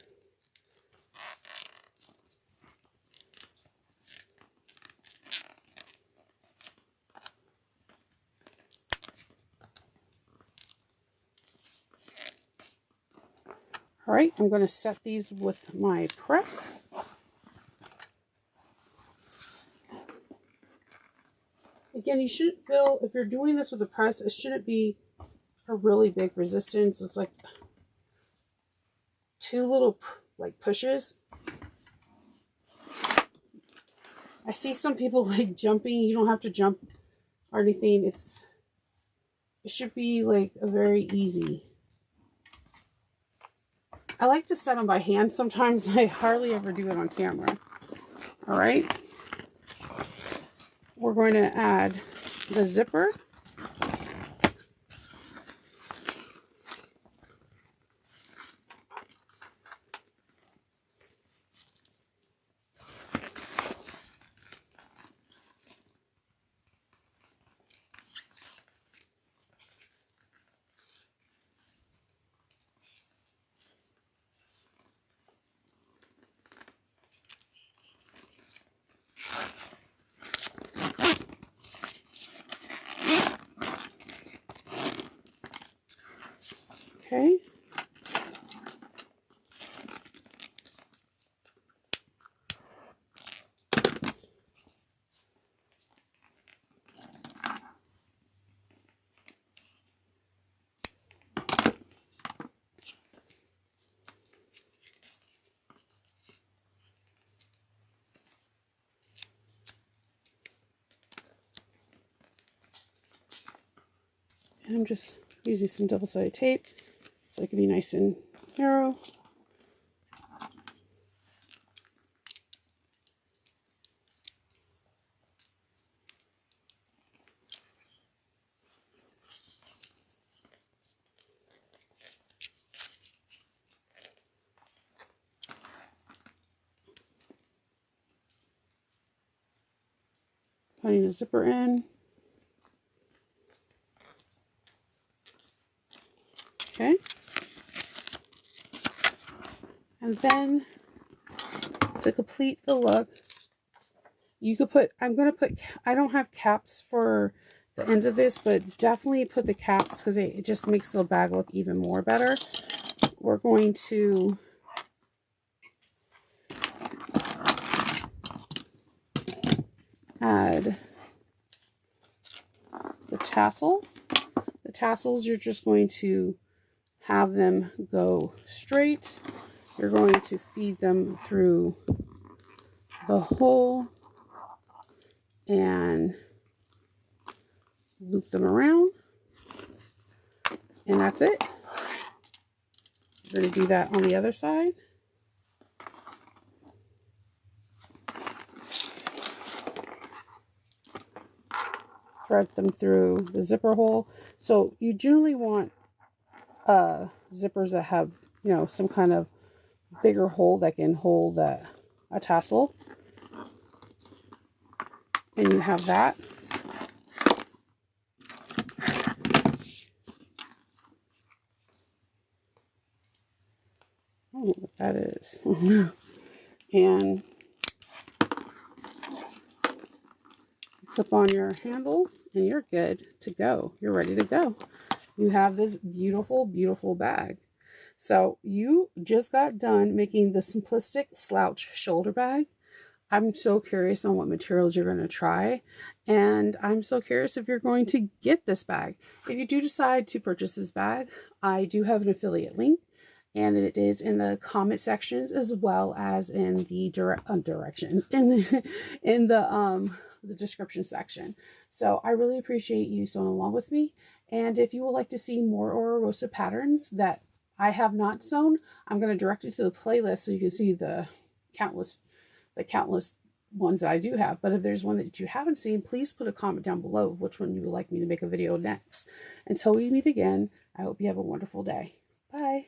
right, I'm going to set these with my press. Again, you shouldn't feel, if you're doing this with a press, it shouldn't be a really big resistance. It's like 2 little like pushes. I see some people like jumping. You don't have to jump or anything. It should be like a very easy. I like to set them by hand sometimes. I hardly ever do it on camera. All right. We're going to add the zipper. Okay. And I'm just using some double-sided tape so it can be nice and narrow. Putting a zipper in. Okay. And then to complete the look, you could put, I don't have caps for the ends of this, but definitely put the caps because it just makes the bag look even more better. We're going to add the tassels. The tassels, you're just going to have them go straight. You're going to feed them through the hole and loop them around. And that's it. We're going to do that on the other side. Thread them through the zipper hole. So you generally want zippers that have, you know, some kind of bigger hole that can hold a tassel. And you have that. I don't know what that is. And clip on your handle and you're good to go. You're ready to go. You have this beautiful, beautiful bag. So you just got done making the Simplistic Slouch shoulder bag. I'm so curious on what materials you're going to try. And I'm so curious if you're going to get this bag. If you do decide to purchase this bag, I do have an affiliate link. And it is in the comment sections as well as in the directions in the description section. So I really appreciate you sewing along with me. And if you would like to see more Oro Rosa patterns that I have not sewn, I'm going to direct you to the playlist so you can see the countless ones that I do have. But if there's one that you haven't seen, please put a comment down below of which one you would like me to make a video next. Until we meet again, I hope you have a wonderful day. Bye.